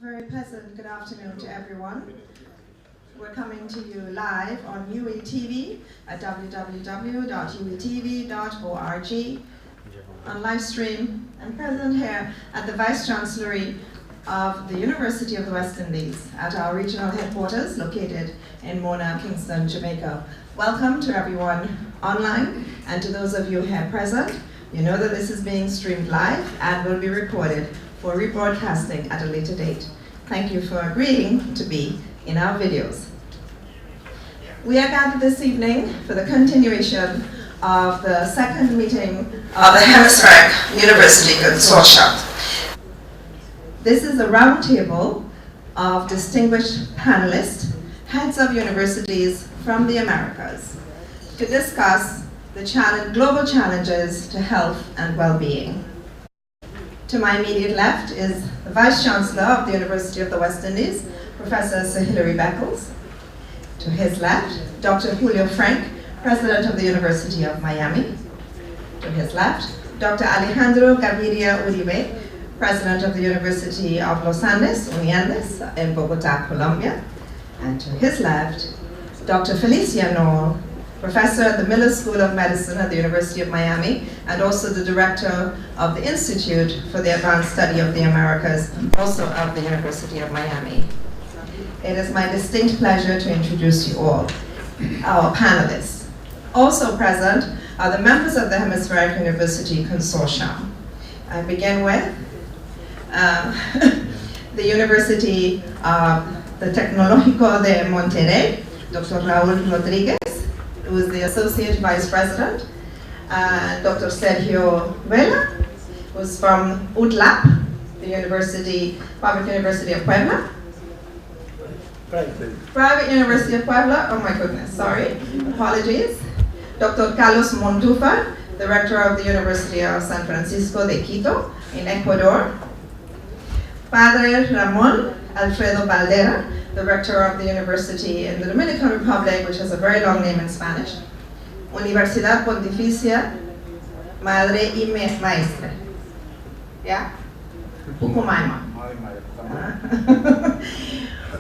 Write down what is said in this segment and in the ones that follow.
Very pleasant good afternoon to everyone. We're coming to you live on UETV at www.uetv.org, on live stream, and present here at the Vice Chancellery of the University of the West Indies at our regional headquarters located in Mona, Kingston, Jamaica. Welcome to everyone online, and to those of you here present. You know that this is being streamed live and will be recorded for rebroadcasting at a later date. Thank you for agreeing to be in our videos. We are gathered this evening for the continuation of the second meeting of the Hemispheric University Consortium. This is a roundtable of distinguished panelists, heads of universities from the Americas, to discuss the global challenges to health and well-being. To my immediate left is the Vice Chancellor of the University of the West Indies, Professor Sir Hilary Beckles. To his left, Dr. Julio Frank, President of the University of Miami. To his left, Dr. Alejandro Gaviria Uribe, President of the University of Los Andes, Uniandes, in Bogota, Colombia. And to his left, Dr. Felicia Noel, Professor at the Miller School of Medicine at the University of Miami, and also the Director of the Institute for the Advanced Study of the Americas, also of the University of Miami. It is my distinct pleasure to introduce you all, our panelists. Also present are the members of the Hemispheric University Consortium. I begin with the University of the Tecnológico de Monterrey, Dr. Raúl Rodríguez, who is the Associate Vice President, Dr. Sergio Vela, who's from UTLAP, the Public University of Puebla. Private University of Puebla, oh my goodness, sorry, apologies. Dr. Carlos Montufa, the Rector of the University of San Francisco de Quito in Ecuador. Padre Ramón Alfredo Baldera, the Rector of the University in the Dominican Republic, which has a very long name in Spanish. Universidad Pontificia Madre y Maestre. Yeah? Pupumaima.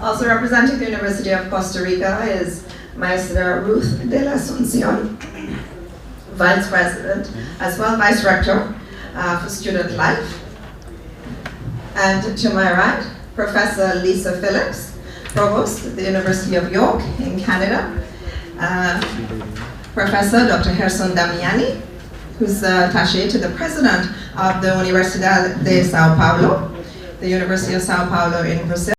Also representing the University of Costa Rica is Maestra Ruth de la Asunción, Vice President, as well Vice Rector for Student Life. And to my right, Professor Lisa Phillips, Provost at the University of York in Canada. Professor Dr. Gerson Damiani, who's attaché to the President of the Universidad de Sao Paulo, the University of Sao Paulo in Brazil.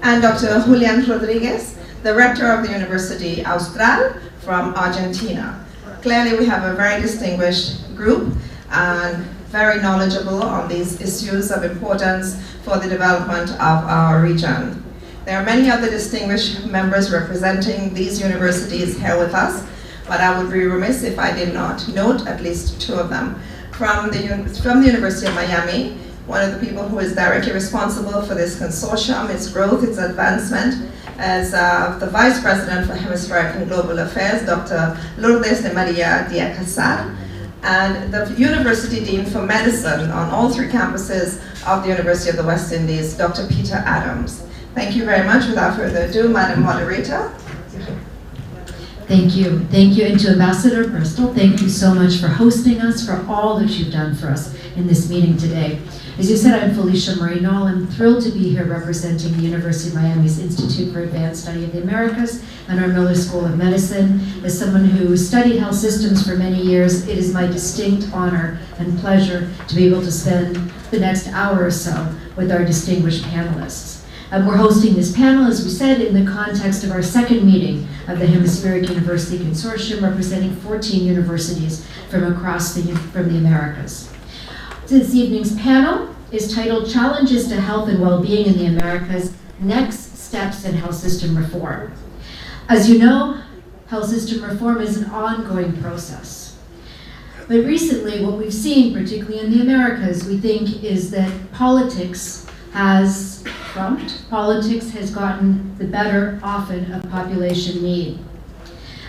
And Dr. Julian Rodriguez, the Rector of the University Austral from Argentina. Clearly we have a very distinguished group and very knowledgeable on these issues of importance for the development of our region. There are many other distinguished members representing these universities here with us, but I would be remiss if I did not note at least two of them. From the University of Miami, one of the people who is directly responsible for this consortium, its growth, its advancement, as the Vice President for Hemispheric and Global Affairs, Dr. Lourdes de Maria Diacasar, and the University Dean for Medicine on all three campuses of the University of the West Indies, Dr. Peter Adams. Thank you very much. Without further ado, Madam Moderator. Thank you. Thank you. And to Ambassador Bristol, thank you so much for hosting us, for all that you've done for us in this meeting today. As you said, I'm Felicia Moreno. I'm thrilled to be here representing the University of Miami's Institute for Advanced Study of the Americas and our Miller School of Medicine. As someone who studied health systems for many years, it is my distinct honor and pleasure to be able to spend the next hour or so with our distinguished panelists. We're hosting this panel, as we said, in the context of our second meeting of the Hemispheric University Consortium, representing 14 universities from the Americas. This evening's panel is titled Challenges to Health and Well-Being in the Americas, Next Steps in Health System Reform. As you know, health system reform is an ongoing process. But recently, what we've seen, particularly in the Americas, we think is that politics has trumped. Politics has gotten the better often of population need.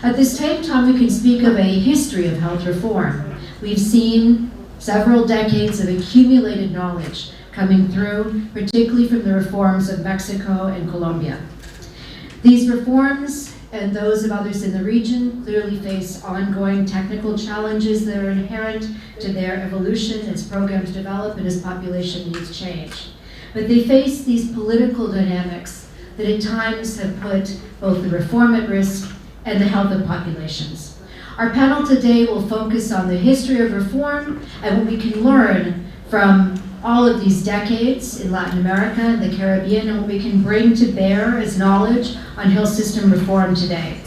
At this same time, we can speak of a history of health reform. We've seen several decades of accumulated knowledge coming through, particularly from the reforms of Mexico and Colombia. These reforms and those of others in the region clearly face ongoing technical challenges that are inherent to their evolution as programs develop and as population needs change. But they face these political dynamics that at times have put both the reform at risk and the health of populations. Our panel today will focus on the history of reform and what we can learn from all of these decades in Latin America and the Caribbean, and what we can bring to bear as knowledge on health system reform today.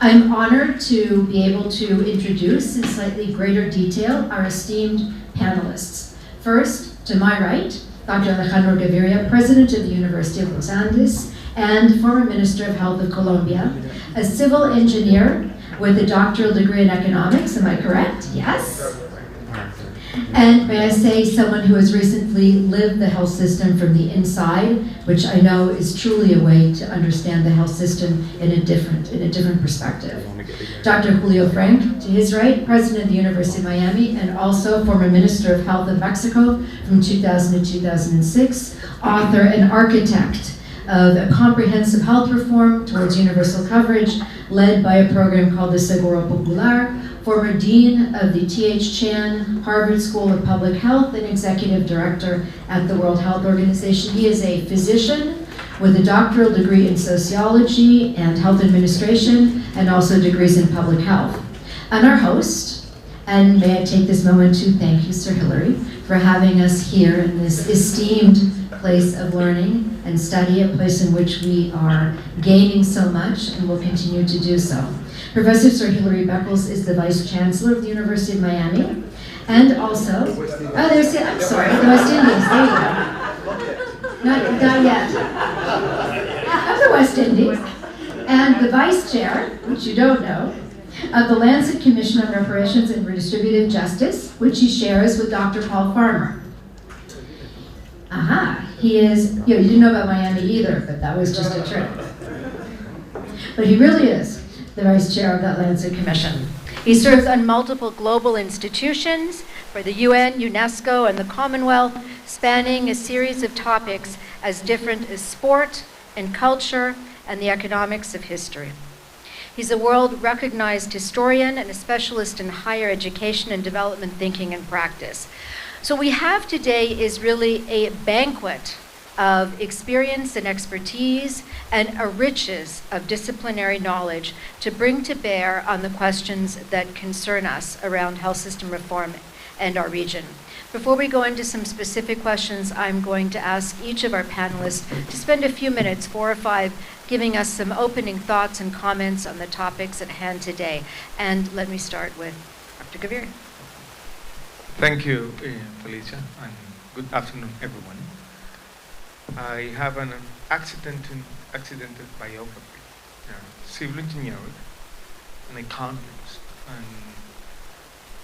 I'm honored to be able to introduce in slightly greater detail our esteemed panelists. First, to my right, Dr. Alejandro Gaviria, President of the University of Los Andes and former Minister of Health of Colombia, a civil engineer with a doctoral degree in economics, am I correct? Yes? And may I say, someone who has recently lived the health system from the inside, which I know is truly a way to understand the health system in a different perspective. Dr. Julio Frank, to his right, President of the University of Miami, and also former Minister of Health of Mexico from 2000 to 2006, author and architect of a comprehensive health reform towards universal coverage, led by a program called the Seguro Popular, former Dean of the T.H. Chan Harvard School of Public Health and Executive Director at the World Health Organization. He is a physician with a doctoral degree in sociology and health administration, and also degrees in public health. And our host, and may I take this moment to thank you, Sir Hilary, for having us here in this esteemed place of learning and study, a place in which we are gaining so much and will continue to do so. Professor Sir Hilary Beckles is the Vice Chancellor of the University of Miami, and also, I'm sorry, the West Indies, there you go. Not yet. Of the West Indies. And the Vice Chair, which you don't know, of the Lancet Commission on Reparations and Redistributive Justice, which he shares with Dr. Paul Farmer. He is, you didn't know about Miami either, but that was just a trick. But he really is the Vice Chair of that Lancet Commission. He serves on multiple global institutions for the UN, UNESCO, and the Commonwealth, spanning a series of topics as different as sport and culture and the economics of history. He's a world-recognized historian and a specialist in higher education and development thinking and practice. So what we have today is really a banquet of experience and expertise and a riches of disciplinary knowledge to bring to bear on the questions that concern us around health system reform and our region. Before we go into some specific questions, I'm going to ask each of our panelists to spend a few minutes, 4 or 5, giving us some opening thoughts and comments on the topics at hand today. And let me start with Dr. Gaviria. Thank you, Felicia, and good afternoon, everyone. I have an accidental biography, civil engineer, an economist, and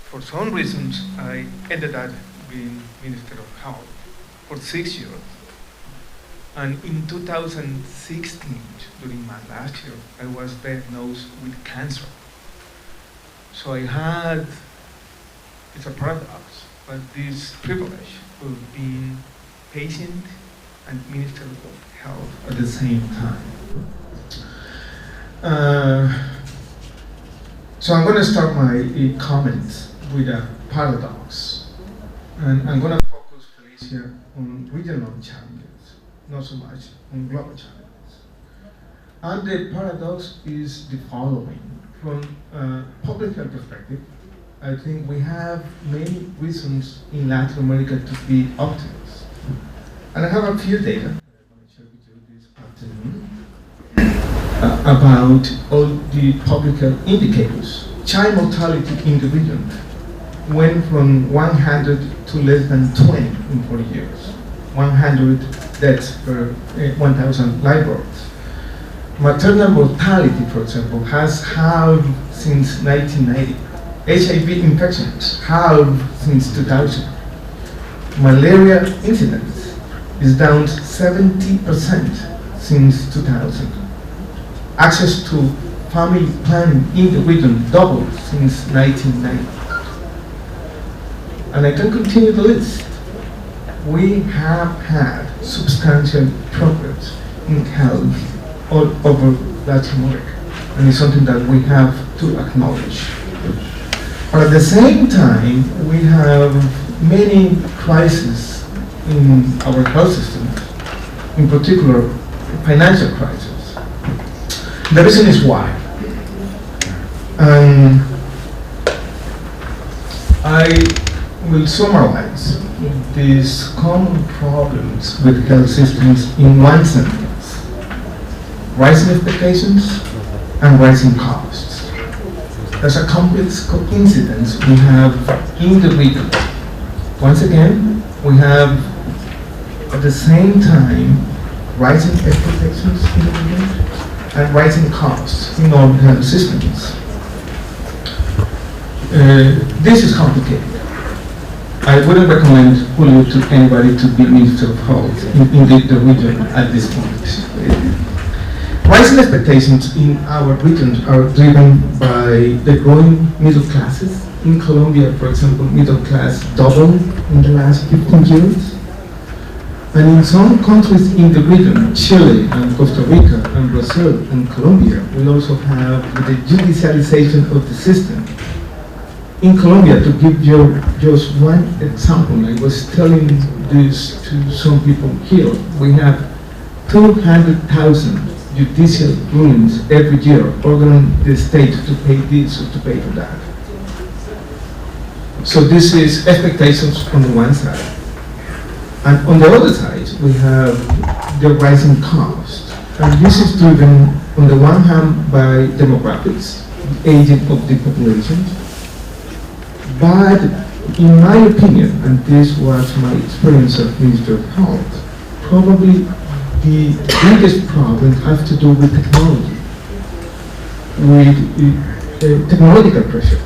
for some reasons I ended up being Minister of Health for 6 years. And in 2016, during my last year, I was diagnosed with cancer. So I had, it's a paradox, but this privilege of being patient and Minister of Health at the same time. So I'm going to start my comment with a paradox. And I'm going to focus, Felicia, on regional challenges, not so much on global challenges. And the paradox is the following. From a public health perspective, I think we have many reasons in Latin America to be optimists. And I have a few data that I want to share with you this afternoon about all the public health indicators. Child mortality in the region went from 100 to less than 20 in 40 years. 100 deaths per 1,000 live births. Maternal mortality, for example, has halved since 1990. HIV infections halved since 2000. Malaria incidence is down 70% since 2000. Access to family planning in the region doubled since 1990. And I can continue the list. we have had substantial progress in health all over Latin America, and it's something that we have to acknowledge. But at the same time, we have many crises in our health system, in particular, financial crisis. The reason is why. I will summarize these common problems with health systems in one sentence: rising expectations and rising costs. There's a complex coincidence we have in the region. Once again, we have at the same time rising expectations in the region and rising costs in all health systems. This is complicated. I wouldn't recommend Julio to anybody to be Minister of Health in the region at this point. Rising expectations in our region are driven by the growing middle classes. In Colombia, for example, middle class doubled in the last 15 years. And in some countries in the region, Chile and Costa Rica and Brazil and Colombia, we also have the judicialization of the system. In Colombia, to give you just one example, I was telling this to some people here, we have 200,000 judicial rulings every year ordering the state to pay this or to pay for that. So this is expectations on the one side. And on the other side, we have the rising cost. And this is driven on the one hand by demographics, the aging of the population. But in my opinion, and this was my experience as Minister of Health, probably the biggest problem has to do with technology, with technological pressure.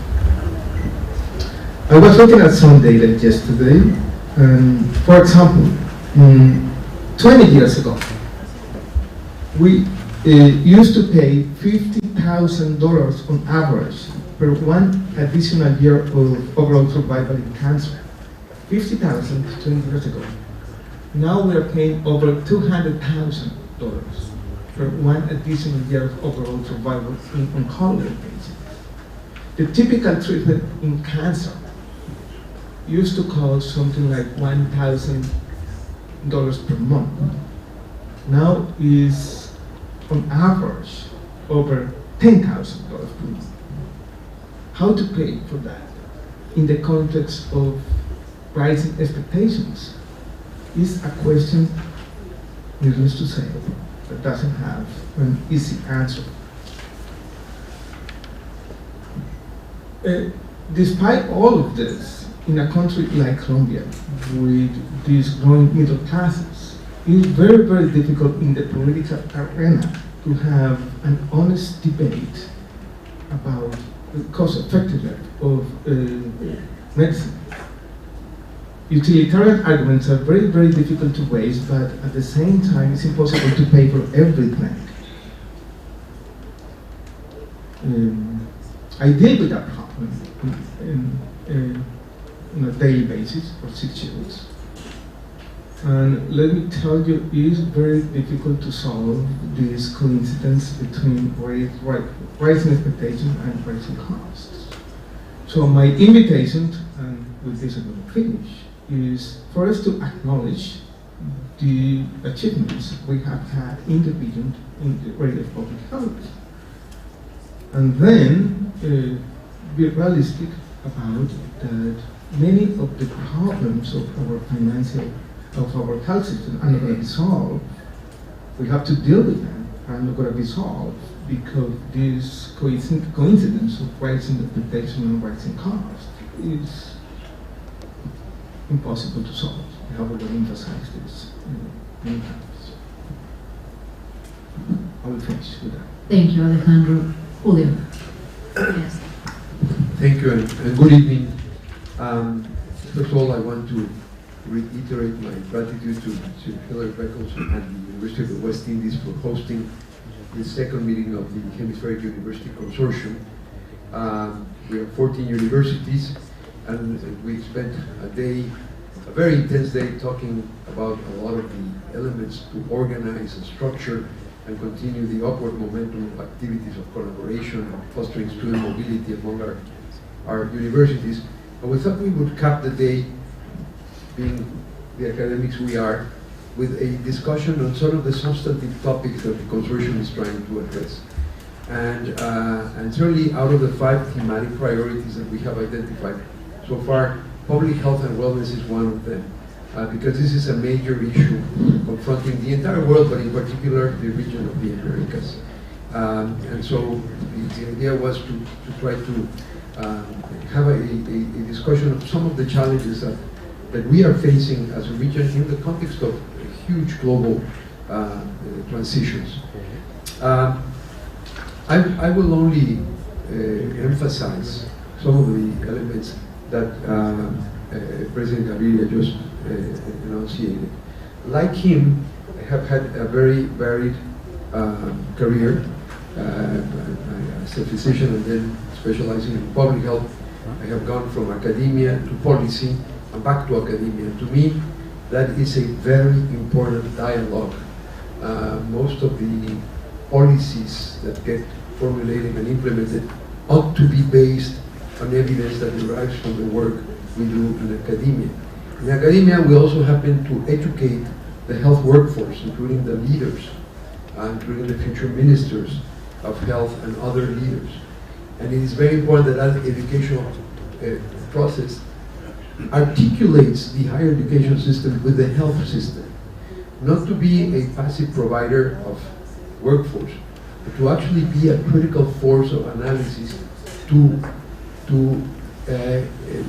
I was looking at some data yesterday, and for example, 20 years ago, we used to pay $50,000 on average per one additional year of overall survival in cancer. 50,000 20 years ago. Now we are paying over $200,000 for one additional year of overall survival in oncology patients. The typical treatment in cancer used to cost something like $1,000 per month. Now is on average over $10,000 per month. How to pay for that in the context of rising expectations is a question, needless to say, that doesn't have an easy answer. Despite all of this, in a country like Colombia, with these growing middle classes, it's very, very difficult in the political arena to have an honest debate about the cost effectiveness of medicine. Utilitarian arguments are very, very difficult to raise, but at the same time, it's impossible to pay for everything. I deal with that problem on a daily basis for 6 years. And let me tell you, it is very difficult to solve this coincidence between rising expectations and rising costs. So my invitation, and with this I'm going to finish, is for us to acknowledge the achievements we have had in the region in the area of public health. And then be realistic about that many of the problems of our our health system are not going to be solved. We have to deal with them, are not going to be solved because this coincidence of rising expectation and rising cost is impossible to solve. I have already emphasized this many times. I will finish with that. Thank you, Alejandro. Julio. Yes. Thank you, and good evening. First of all, I want to reiterate my gratitude to Hillary Beckles and the University of the West Indies for hosting the second meeting of the Hemispheric University Consortium. We have 14 universities, and we spent a day a very intense day talking about a lot of the elements to organize and structure and continue the upward momentum of activities of collaboration, fostering student mobility among our universities. And we thought we would cap the day, being the academics we are, with a discussion on sort of the substantive topics that the consortium is trying to address. And certainly out of the 5 thematic priorities that we have identified so far, public health and wellness is one of them, because this is a major issue confronting the entire world, but in particular the region of the Americas. And so the idea was to try to have a discussion of some of the challenges that we are facing as a region in the context of huge global transitions. I will only emphasize some of the elements that President Gaviria just enunciated. Like him, I have had a very varied career as a physician and then specializing in public health. I have gone from academia to policy and back to academia. To me, that is a very important dialogue. Most of the policies that get formulated and implemented ought to be based on evidence that derives from the work we do in academia. In academia, we also happen to educate the health workforce, including the leaders, including the future ministers of health and other leaders. And it is very important that that educational process articulates the higher education system with the health system, not to be a passive provider of workforce, but to actually be a critical force of analysis to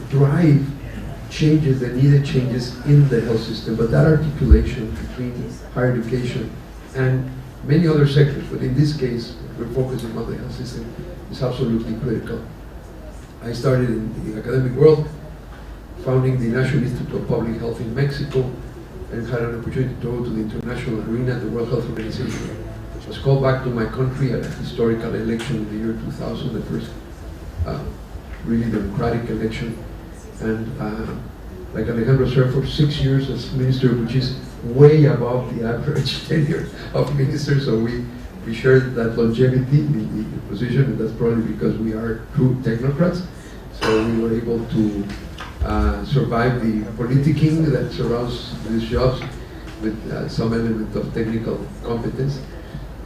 drive changes, the needed changes in the health system. But that articulation between higher education and many other sectors, but in this case, we're focusing on the health system, is absolutely critical. I started in the academic world, founding the National Institute of Public Health in Mexico, and had an opportunity to go to the international arena, the World Health Organization. I was called back to my country at a historical election in the year 2000, the first really democratic election. And like Alejandro served for 6 years as minister, which is way above the average tenure of ministers, so we shared that longevity in the position, and that's probably because we are true technocrats. So we were able to survive the politicking that surrounds these jobs with some element of technical competence.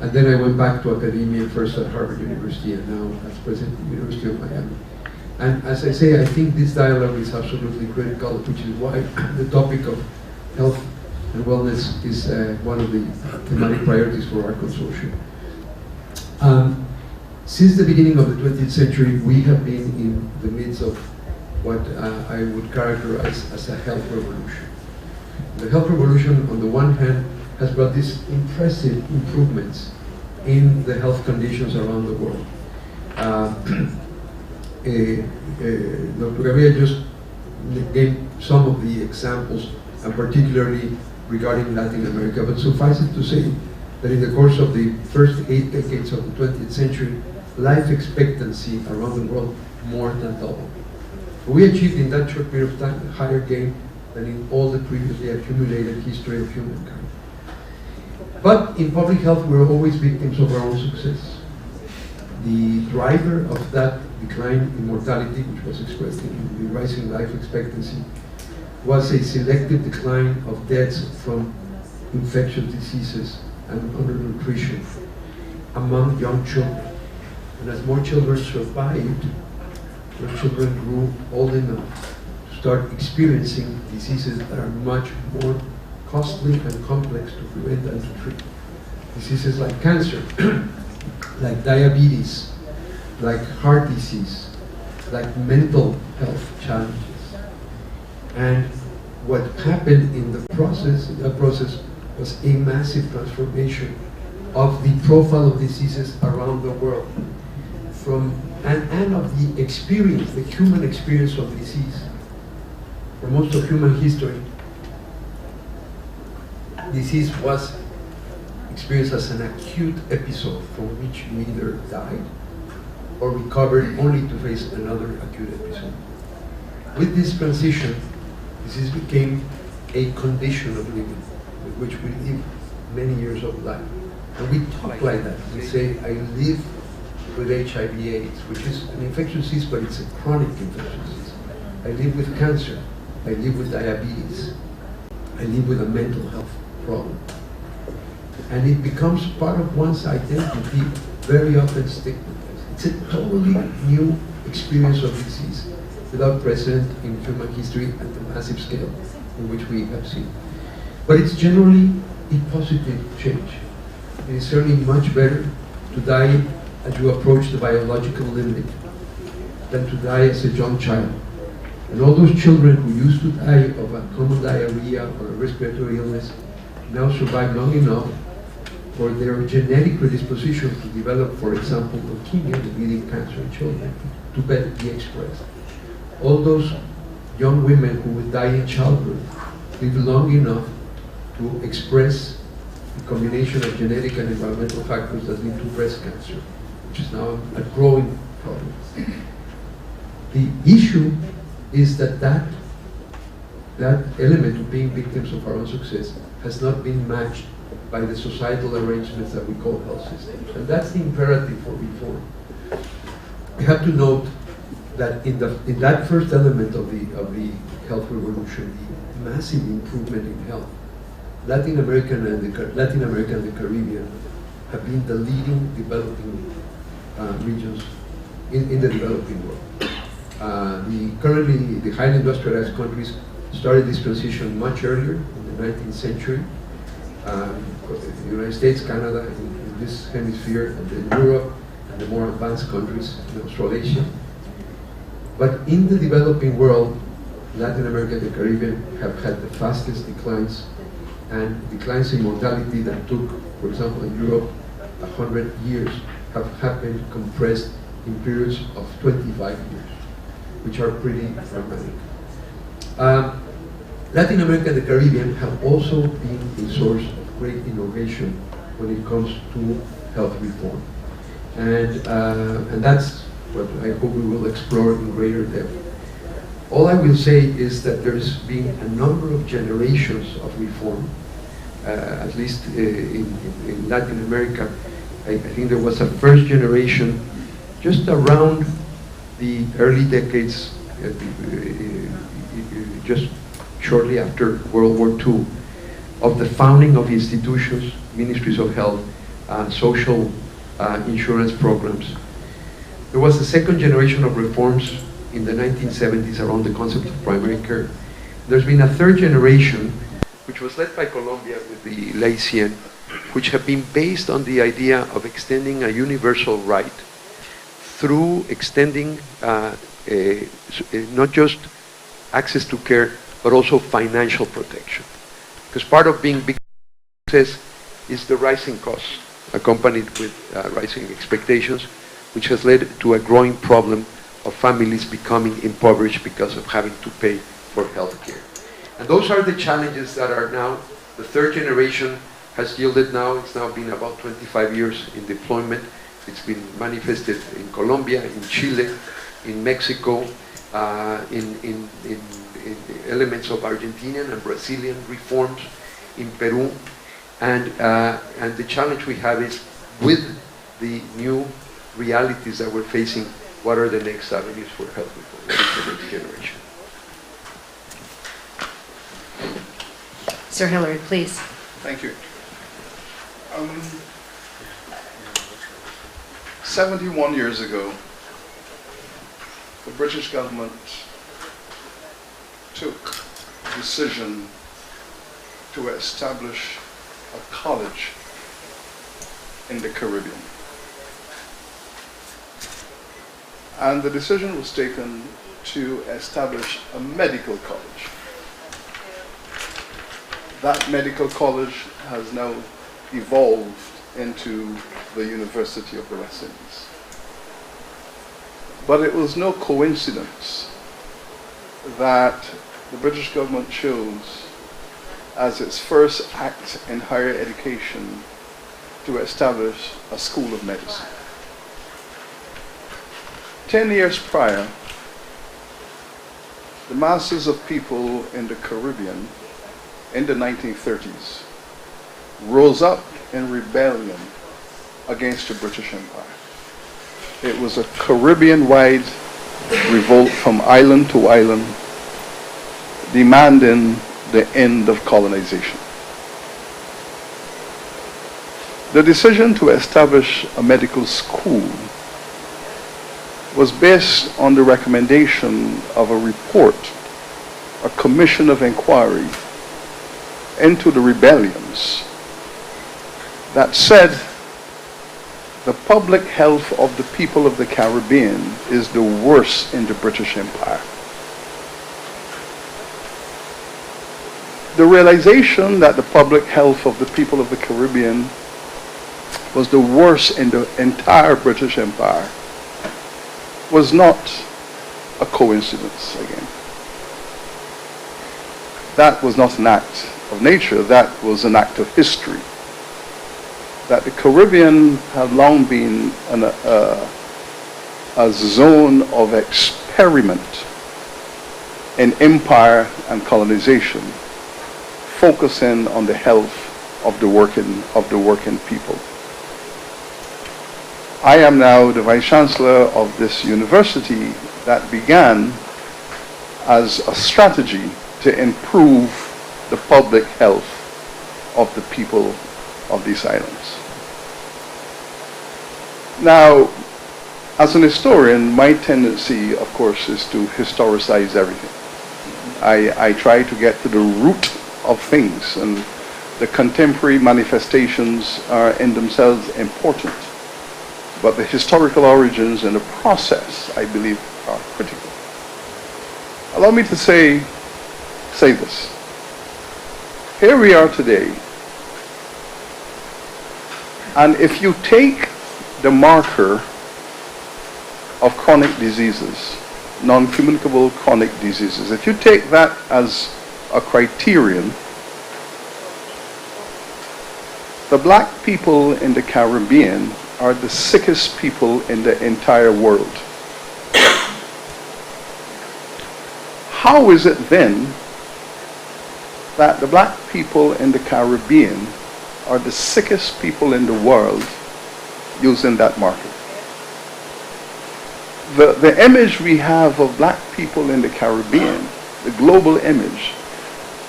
And then I went back to academia, first at Harvard University and now as president of the University of Miami. And as I say, I think this dialogue is absolutely critical, which is why the topic of health and wellness is one of the thematic priorities for our consortium. Since the beginning of the 20th century, we have been in the midst of what I would characterize as a health revolution. The health revolution, on the one hand, has brought these impressive improvements in the health conditions around the world. Dr. Gaviria just gave some of the examples, and particularly regarding Latin America, but suffice it to say that in the course of the first 8 decades of the 20th century, life expectancy around the world more than doubled. We achieved in that short period of time a higher gain than in all the previously accumulated history of humankind. But in public health, we're always victims of our own success. The driver of that decline in mortality, which was expressed in the rising life expectancy, was a selective decline of deaths from infectious diseases and undernutrition among young children. And as more children survived, more children grew old enough to start experiencing diseases that are much more costly and complex to prevent and to treat. Diseases like cancer, like diabetes, like heart disease, like mental health challenges. And what happened in the process, that process was a massive transformation of the profile of diseases around the world, and of the experience, the human experience of disease. For most of human history, disease was experienced as an acute episode from which you either died or recovered only to face another acute episode. With this transition, Disease became a condition of living, with which we live many years of life. And we talk like that. We say, I live with HIV/AIDS, which is an infectious disease, but it's a chronic infectious disease. I live with cancer. I live with diabetes. I live with a mental health problem. And it becomes part of one's identity, very often stigmatized. It's a totally new experience of disease without precedent in human history at the massive scale in which we have seen. But it's generally a positive change. It is certainly much better to die as you approach the biological limit than to die as a young child. And all those children who used to die of a common diarrhea or a respiratory illness now survive long enough for their genetic predisposition to develop, for example, leukemia, the leading cancer in children, to be expressed. All those young women who would die in childbirth live long enough to express the combination of genetic and environmental factors that lead to breast cancer, which is now a growing problem. The issue is that element of being victims of our own success has not been matched by the societal arrangements that we call health systems. And that's the imperative for reform. We have to note that in that first element of the health revolution, the massive improvement in health, Latin America and the Caribbean have been the leading developing regions in the developing world. Currently, the highly industrialized countries started this transition much earlier, in the 19th century. The United States, Canada, in this hemisphere, and then Europe, and the more advanced countries in Australasia. But in the developing world, Latin America and the Caribbean have had the fastest declines, and declines in mortality that took, for example, in Europe, 100 years, have happened compressed in periods of 25 years, which are pretty dramatic. Latin America and the Caribbean have also been a source of great innovation when it comes to health reform. And that's what I hope we will explore in greater depth. All I will say is that there's been a number of generations of reform, at least in Latin America. I think there was a first generation just around the early decades, just shortly after World War II, of the founding of institutions, ministries of health, social insurance programs. There was a second generation of reforms in the 1970s around the concept of primary care. There's been a third generation, which was led by Colombia with the Laicien, which have been based on the idea of extending a universal right through extending not just access to care, but also financial protection. Because part of being big success is the rising costs, accompanied with rising expectations, which has led to a growing problem of families becoming impoverished because of having to pay for health care. And those are the challenges that are now, the third generation has yielded now, it's now been about 25 years in deployment. It's been manifested in Colombia, in Chile, in Mexico, in elements of Argentinian and Brazilian reforms, in Peru. And the challenge we have is, with the new realities that we're facing, what are the next avenues for health reform? What is the next generation? Sir Hillary, please. Thank you. 71 years ago, the British government took a decision to establish a college in the Caribbean. And the decision was taken to establish a medical college. That medical college has now evolved into the University of the West Indies. But it was no coincidence that the British government chose as its first act in higher education to establish a school of medicine. 10 years prior, the masses of people in the Caribbean in the 1930s rose up in rebellion against the British Empire. It was a Caribbean-wide revolt from island to island, demanding the end of colonization. The decision to establish a medical school was based on the recommendation of a report, a commission of inquiry into the rebellions that said the public health of the people of the Caribbean is the worst in the British Empire. The realization that the public health of the people of the Caribbean was the worst in the entire British Empire was not a coincidence again. That was not an act of nature, that was an act of history. That the Caribbean had long been a zone of experiment in empire and colonization, focusing on the health of the working people. I am now the Vice Chancellor of this university that began as a strategy to improve the public health of the people of these islands. Now, as an historian, my tendency, of course, is to historicize everything. I try to get to the root of things, and the contemporary manifestations are in themselves important. But the historical origins and the process, I believe, are critical. Allow me to say this. Here we are today, and if you take the marker of chronic diseases, non-communicable chronic diseases, if you take that as a criterion, the black people in the Caribbean are the sickest people in the entire world. How is it then that the black people in the Caribbean are the sickest people in the world using that marker? The image we have of black people in the Caribbean, the global image,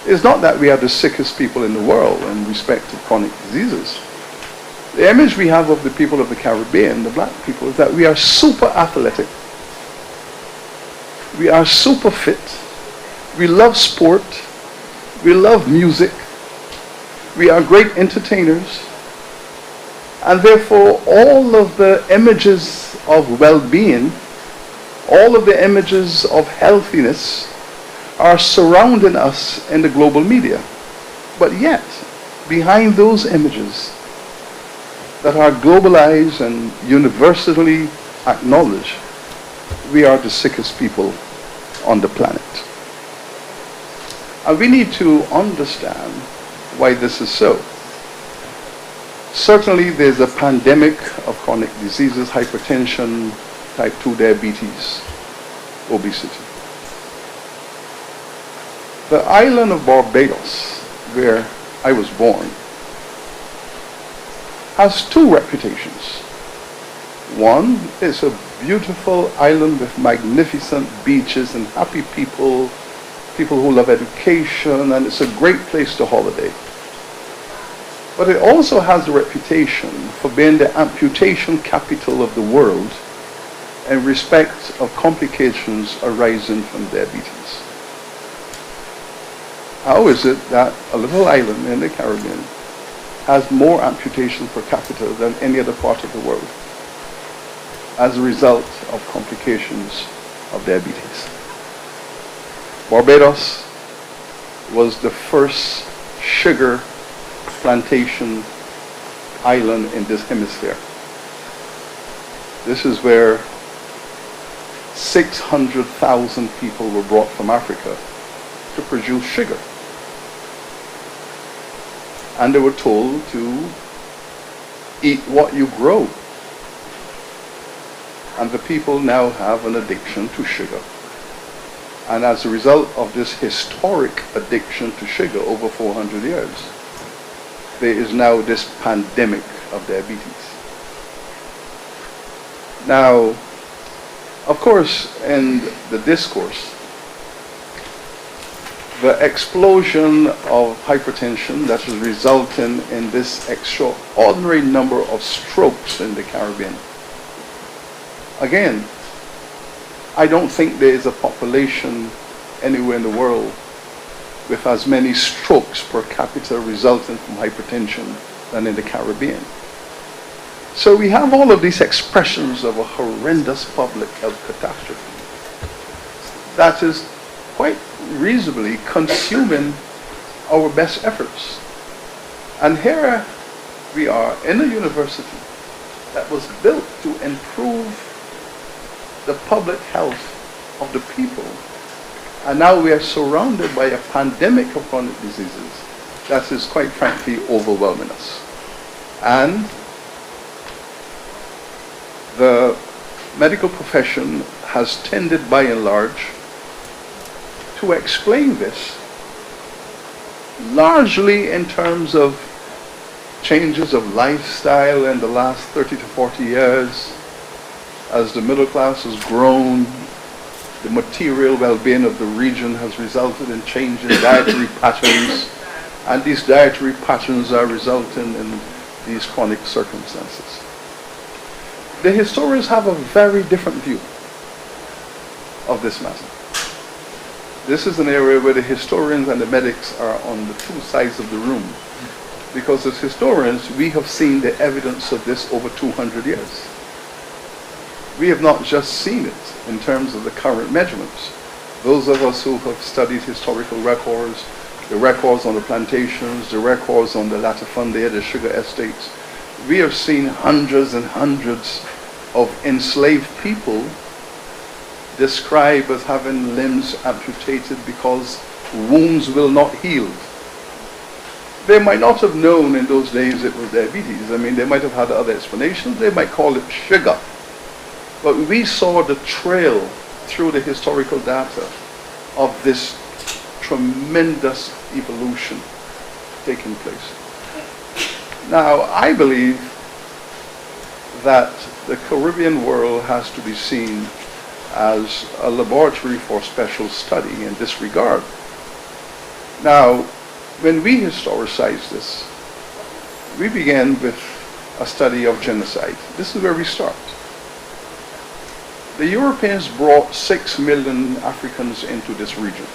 is not that we are the sickest people in the world in respect to chronic diseases. The image we have of the people of the Caribbean, the black people, is that we are super athletic. We are super fit. We love sport. We love music. We are great entertainers. And therefore, all of the images of well-being, all of the images of healthiness are surrounding us in the global media. But yet, behind those images that are globalized and universally acknowledged, we are the sickest people on the planet. And we need to understand why this is so. Certainly there's a pandemic of chronic diseases, hypertension, type 2 diabetes, obesity. The island of Barbados, where I was born, has two reputations. One is a beautiful island with magnificent beaches and happy people, people who love education, and it's a great place to holiday. But it also has a reputation for being the amputation capital of the world in respect of complications arising from diabetes. How is it that a little island in the Caribbean has more amputation per capita than any other part of the world as a result of complications of diabetes? Barbados was the first sugar plantation island in this hemisphere. This is where 600,000 people were brought from Africa to produce sugar. And they were told to eat what you grow. And the people now have an addiction to sugar. And as a result of this historic addiction to sugar over 400 years, there is now this pandemic of diabetes. Now, of course, in the discourse, the explosion of hypertension that is resulting in this extraordinary number of strokes in the Caribbean. Again, I don't think there is a population anywhere in the world with as many strokes per capita resulting from hypertension than in the Caribbean. So we have all of these expressions of a horrendous public health catastrophe that is quite reasonably consuming our best efforts. And here we are in a university that was built to improve the public health of the people. And now we are surrounded by a pandemic of chronic diseases that is quite frankly overwhelming us. And the medical profession has tended by and large to explain this largely in terms of changes of lifestyle in the last 30 to 40 years. As the middle class has grown, the material well-being of the region has resulted in changes in dietary patterns, and these dietary patterns are resulting in these chronic circumstances. The historians have a very different view of this matter. This is an area where the historians and the medics are on the two sides of the room, because as historians, we have seen the evidence of this over 200 years. We have not just seen it in terms of the current measurements. Those of us who have studied historical records, the records on the plantations, the records on the latifundia, the sugar estates, we have seen hundreds and hundreds of enslaved people described as having limbs amputated because wounds will not heal. They might not have known in those days it was diabetes. I mean, they might have had other explanations. They might call it sugar. But we saw the trail through the historical data of this tremendous evolution taking place. Now, I believe that the Caribbean world has to be seen as a laboratory for special study in this regard. Now, when we historicize this, we begin with a study of genocide. This is where we start. The Europeans brought 6 million Africans into this region.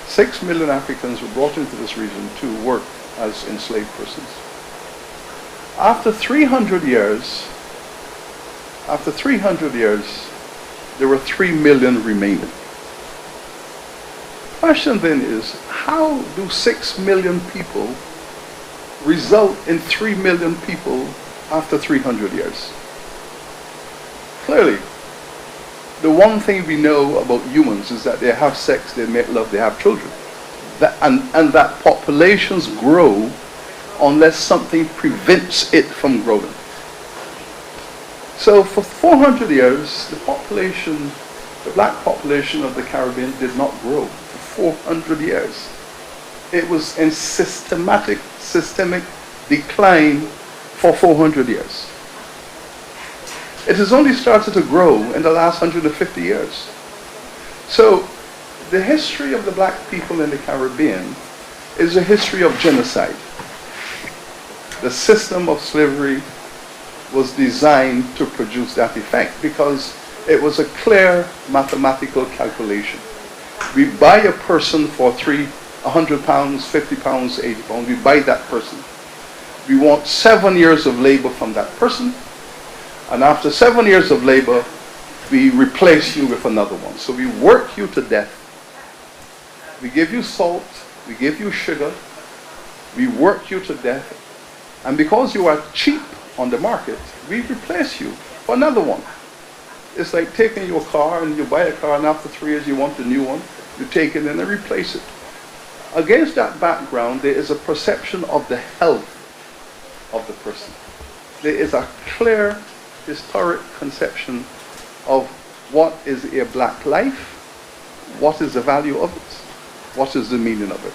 6 million Africans were brought into this region to work as enslaved persons. After 300 years, there were 3 million remaining. The question then is, how do 6 million people result in 3 million people after 300 years? Clearly, the one thing we know about humans is that they have sex, they make love, they have children. And that populations grow unless something prevents it from growing. So for 400 years, the black population of the Caribbean did not grow for 400 years. It was in systemic decline for 400 years. It has only started to grow in the last 150 years. So the history of the black people in the Caribbean is a history of genocide. The system of slavery was designed to produce that effect because it was a clear mathematical calculation. We buy a person for 100 pounds, 50 pounds, 80 pounds. We buy that person. We want 7 years of labor from that person. And after 7 years of labor, we replace you with another one. So we work you to death. We give you salt, we give you sugar, we work you to death. And because you are cheap on the market, we replace you for another one. It's like taking your car and you buy a car and after 3 years you want a new one. You take it and replace it. Against that background, there is a perception of the health of the person. There is a clear historic conception of What is a black life? What is the value of it? What is the meaning of it?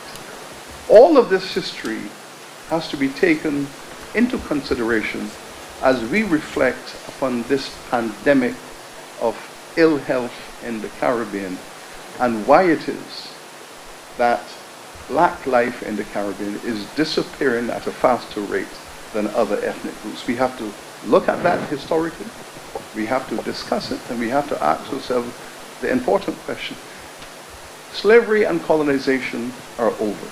All of this history has to be taken into consideration as we reflect upon this pandemic of ill health in the Caribbean and why it is that black life in the Caribbean is disappearing at a faster rate than other ethnic groups. We have to look at that historically, we have to discuss it, and we have to ask ourselves the important question. Slavery and colonization are over,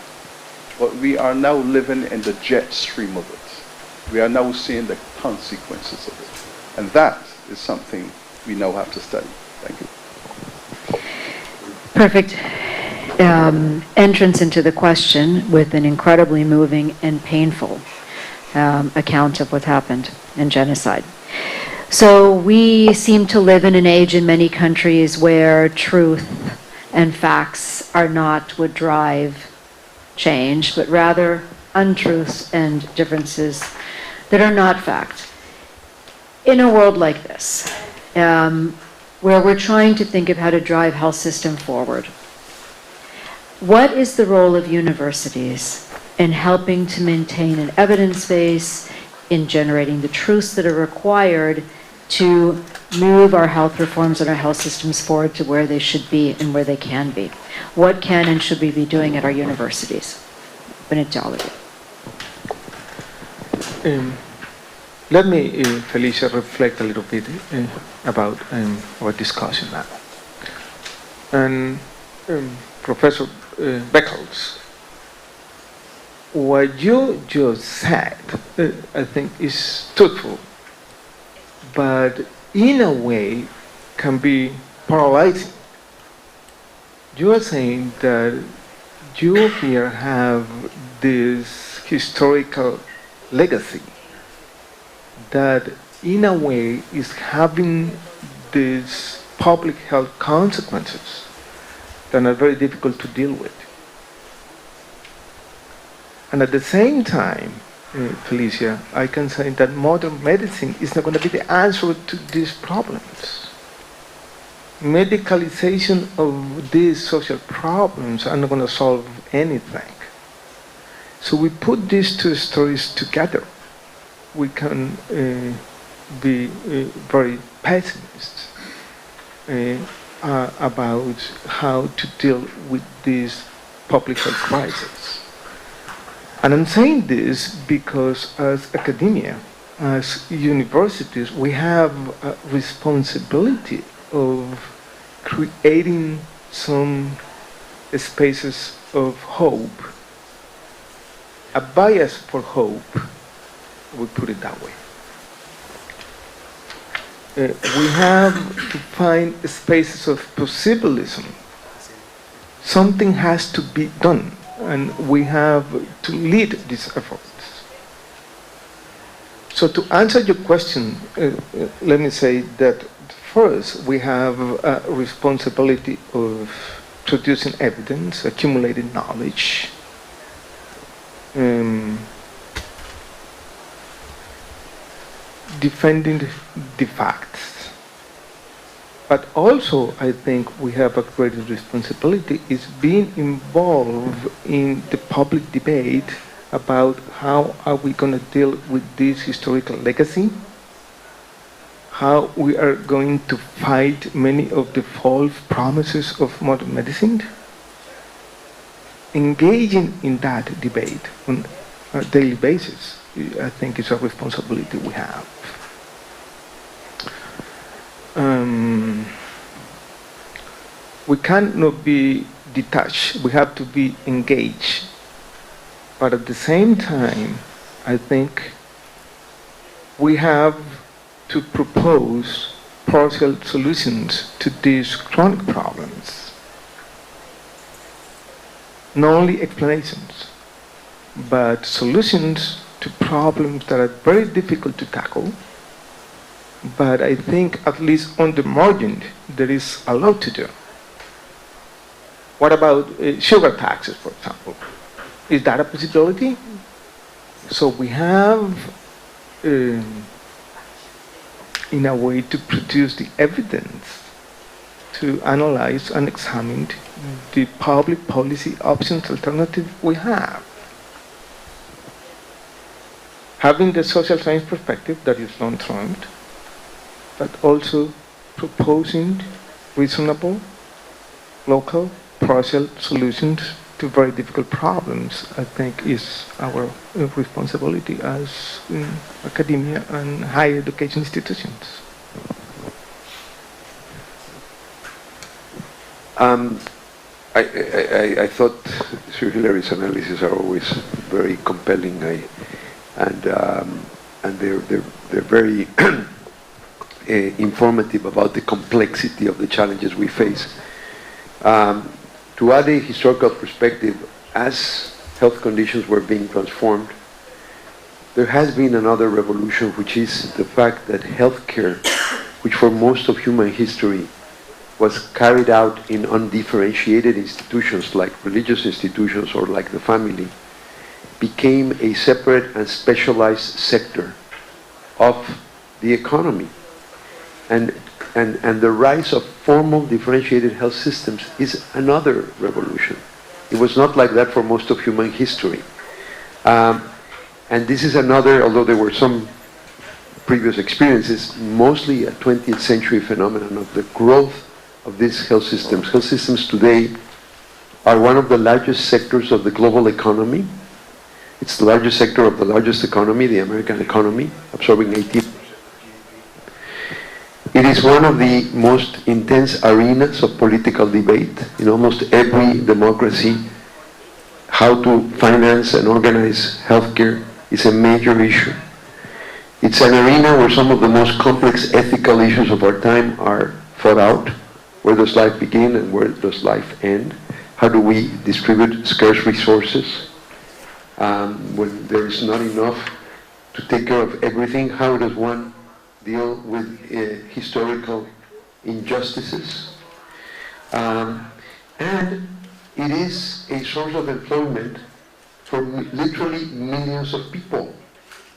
but we are now living in the jet stream of it. We are now seeing the consequences of it. And that is something we now have to study. Thank you. Perfect entrance into the question with an incredibly moving and painful account of what happened in genocide. So we seem to live in an age in many countries where truth and facts are not what drive change, but rather untruths and differences that are not fact. In a world like this, where we're trying to think of how to drive health system forward, what is the role of universities in helping to maintain an evidence base, in generating the truths that are required to move our health reforms and our health systems forward to where they should be and where they can be? What can and should we be doing at our universities? Open it to all of you. Let me, Felicia, reflect a little bit about our discussion now. And Professor Beckles, what you just said, I think is truthful, but in a way can be paralyzing. You are saying that you here have this historical legacy that in a way is having these public health consequences that are very difficult to deal with. And at the same time, Felicia, I can say that modern medicine is not going to be the answer to these problems. Medicalization of these social problems are not going to solve anything. So we put these two stories together. We can be very pessimist about how to deal with this public health crisis. And I'm saying this because as academia, as universities, we have a responsibility of creating some spaces of hope, a bias for hope, we put it that way. We have to find spaces of possibilism. Something has to be done, and we have to lead these efforts. So to answer your question, let me say that first we have a responsibility of producing evidence, accumulating knowledge, defending the facts. But also, I think we have a greater responsibility is being involved in the public debate about how are we going to deal with this historical legacy, how we are going to fight many of the false promises of modern medicine. Engaging in that debate on a daily basis, I think is a responsibility we have. We cannot be detached, we have to be engaged. But at the same time, I think we have to propose partial solutions to these chronic problems. Not only explanations, but solutions to problems that are very difficult to tackle. But I think at least on the margin, there is a lot to do. What about sugar taxes, for example? Is that a possibility? So we have, in a way, to produce the evidence to analyze and examine the public policy options alternative we have. Having the social science perspective that is long-term, but also proposing reasonable, local, partial solutions to very difficult problems, I think is our responsibility as academia and higher education institutions. I thought Sir Hilary's analyses are always very compelling, and they're very informative about the complexity of the challenges we face. To add a historical perspective, as health conditions were being transformed, there has been another revolution, which is the fact that healthcare, which for most of human history was carried out in undifferentiated institutions like religious institutions or like the family, became a separate and specialized sector of the economy. And the rise of formal differentiated health systems is another revolution. It was not like that for most of human history. And this is another, although there were some previous experiences, mostly a 20th century phenomenon of the growth of these health systems. Health systems today are one of the largest sectors of the global economy. It's the largest sector of the largest economy, the American economy, absorbing 18%. It is one of the most intense arenas of political debate in almost every democracy. How to finance and organize healthcare is a major issue. It's an arena where some of the most complex ethical issues of our time are fought out. Where does life begin and where does life end? How do we distribute scarce resources when there is not enough to take care of everything? How does one deal with historical injustices? And it is a source of employment for literally millions of people,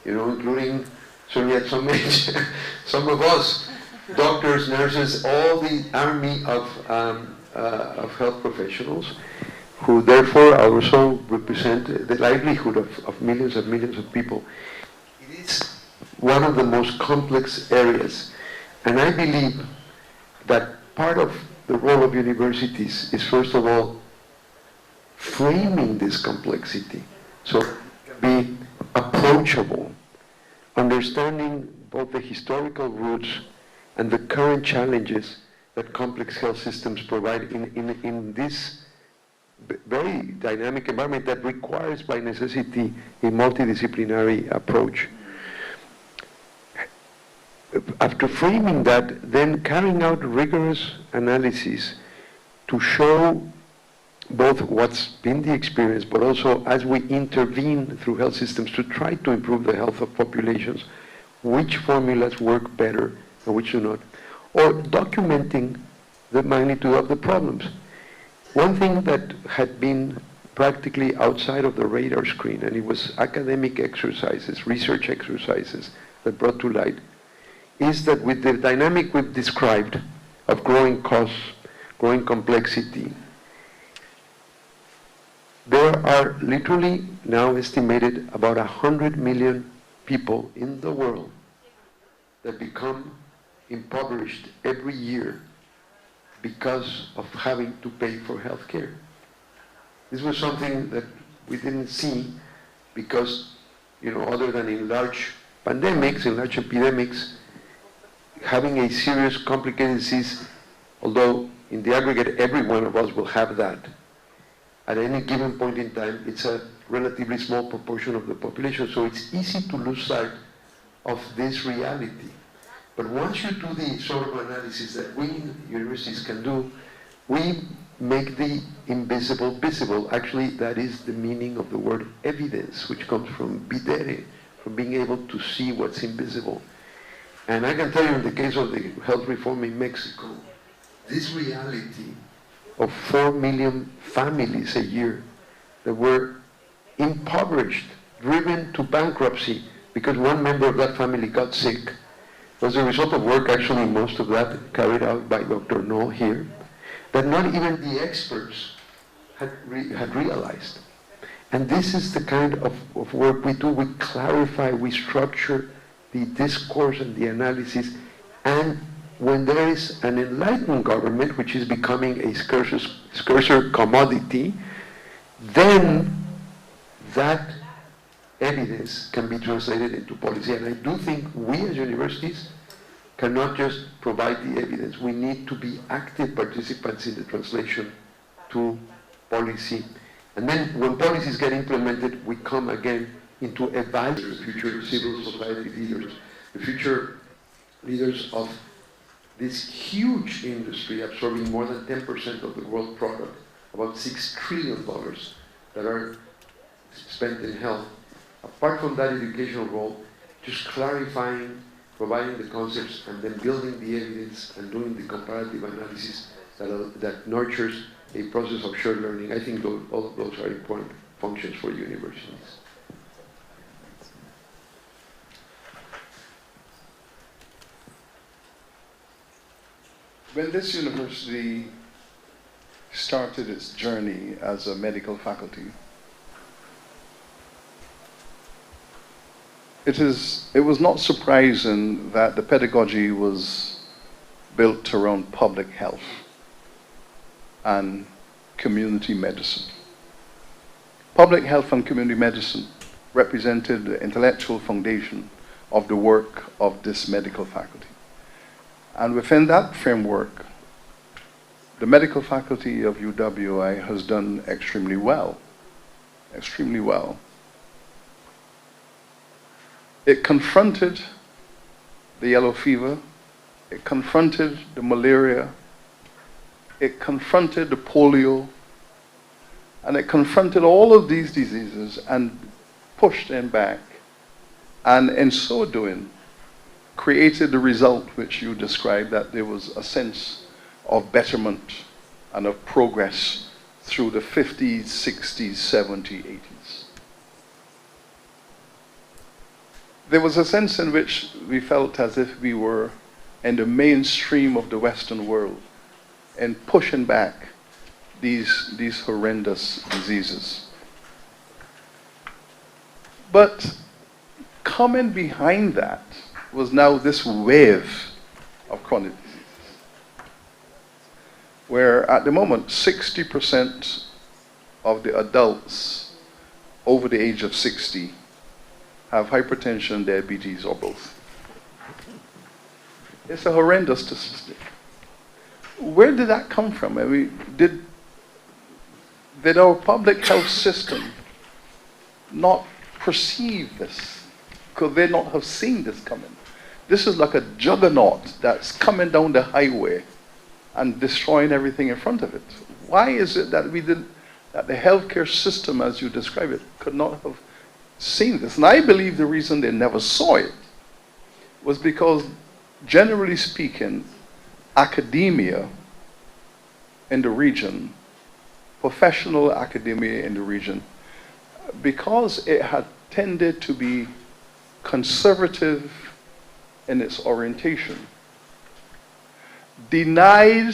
including certainly at some age, some of us, doctors, nurses, all the army of health professionals, who therefore also represent the livelihood of millions and millions of people. It is one of the most complex areas, and I believe that part of the role of universities is, first of all, framing this complexity so it can be approachable, understanding both the historical roots and the current challenges that complex health systems provide in this very dynamic environment that requires by necessity a multidisciplinary approach. After framing that, then carrying out rigorous analysis to show both what's been the experience, but also as we intervene through health systems to try to improve the health of populations, which formulas work better and which do not, or documenting the magnitude of the problems. One thing that had been practically outside of the radar screen, and it was academic exercises, research exercises that brought to light, is that with the dynamic we've described of growing costs, growing complexity, there are literally now estimated about 100 million people in the world that become impoverished every year because of having to pay for health care. This was something that we didn't see because, other than in large pandemics, in large epidemics, having a serious, complicated disease, although in the aggregate every one of us will have that, at any given point in time, it's a relatively small proportion of the population, so it's easy to lose sight of this reality. But once you do the sort of analysis that we universities can do, we make the invisible visible. Actually, that is the meaning of the word evidence, which comes from videre, from being able to see what's invisible. And I can tell you in the case of the health reform in Mexico, this reality of 4 million families a year that were impoverished, driven to bankruptcy because one member of that family got sick, was the result of work, actually most of that carried out by Dr. Noll here, that not even the experts had realized. And this is the kind of work we do. We clarify, we structure the discourse and the analysis. And when there is an enlightened government, which is becoming a scarcer commodity, then that evidence can be translated into policy. And I do think we as universities cannot just provide the evidence. We need to be active participants in the translation to policy. And then when policies get implemented, we come again into evaluating the future civil society leaders, the future leaders of this huge industry absorbing more than 10% of the world product, about $6 trillion that are spent in health. Apart from that educational role, just clarifying, providing the concepts, and then building the evidence and doing the comparative analysis that nurtures a process of shared learning. I think all of those are important functions for universities. When this university started its journey as a medical faculty, it was not surprising that the pedagogy was built around public health and community medicine. Public health and community medicine represented the intellectual foundation of the work of this medical faculty. And within that framework, the medical faculty of UWI has done extremely well, extremely well. It confronted the yellow fever, it confronted the malaria, it confronted the polio, and it confronted all of these diseases and pushed them back. And in so doing, created the result which you described, that there was a sense of betterment and of progress through the 50s, 60s, 70s, 80s. There was a sense in which we felt as if we were in the mainstream of the Western world and pushing back these horrendous diseases. But coming behind that was now this wave of chronic disease, where at the moment 60% of the adults over the age of 60 have hypertension, diabetes, or both. It's a horrendous statistic. Where did that come from? I mean, did our public health system not perceive this? Could they not have seen this coming? This is like a juggernaut that's coming down the highway and destroying everything in front of it. Why is it that that the healthcare system, as you describe it, could not have seen this? And I believe the reason they never saw it was because, generally speaking, academia in the region, professional academia in the region, because it had tended to be conservative in its orientation, denied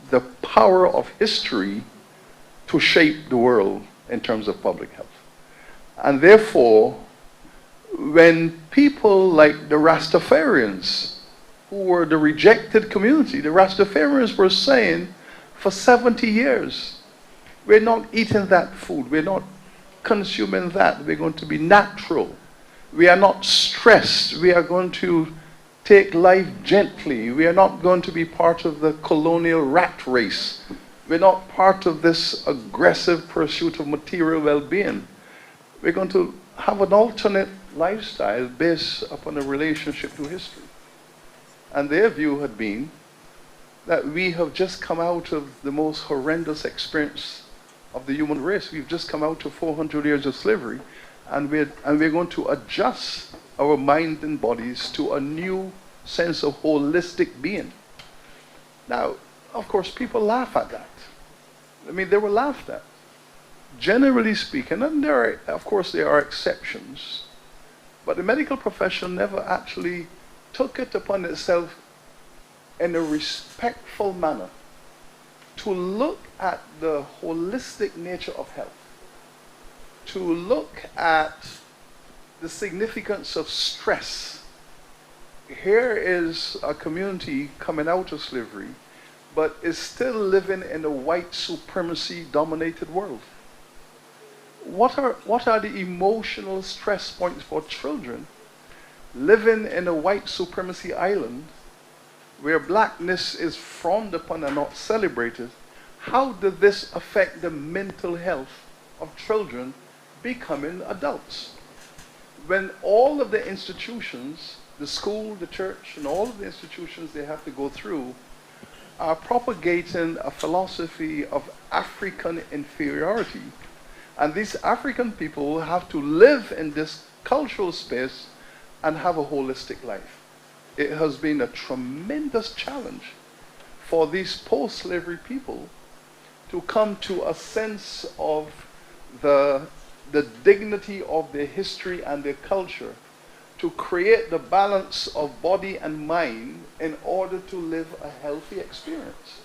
the power of history to shape the world in terms of public health. And therefore, when people like the Rastafarians, who were the rejected community, the Rastafarians were saying for 70 years, we're not eating that food, we're not consuming that, we're going to be natural. We are not stressed, we are going to take life gently, we are not going to be part of the colonial rat race, we're not part of this aggressive pursuit of material well-being. We're going to have an alternate lifestyle based upon a relationship to history. And their view had been that we have just come out of the most horrendous experience of the human race. We've just come out of 400 years of slavery, and we're going to adjust our mind and bodies to a new sense of holistic being. Now, of course, people laugh at that. I mean, they were laughed at. Generally speaking, and of course there are exceptions, but the medical profession never actually took it upon itself in a respectful manner to look at the holistic nature of health, to look at the significance of stress. Here is a community coming out of slavery, but is still living in a white supremacy-dominated world. What are the emotional stress points for children living in a white supremacy island where blackness is frowned upon and not celebrated? How does this affect the mental health of children becoming adults? When all of the institutions, the school, the church, and all of the institutions they have to go through are propagating a philosophy of African inferiority. And these African people have to live in this cultural space and have a holistic life. It has been a tremendous challenge for these post-slavery people to come to a sense of the dignity of their history and their culture, to create the balance of body and mind in order to live a healthy experience.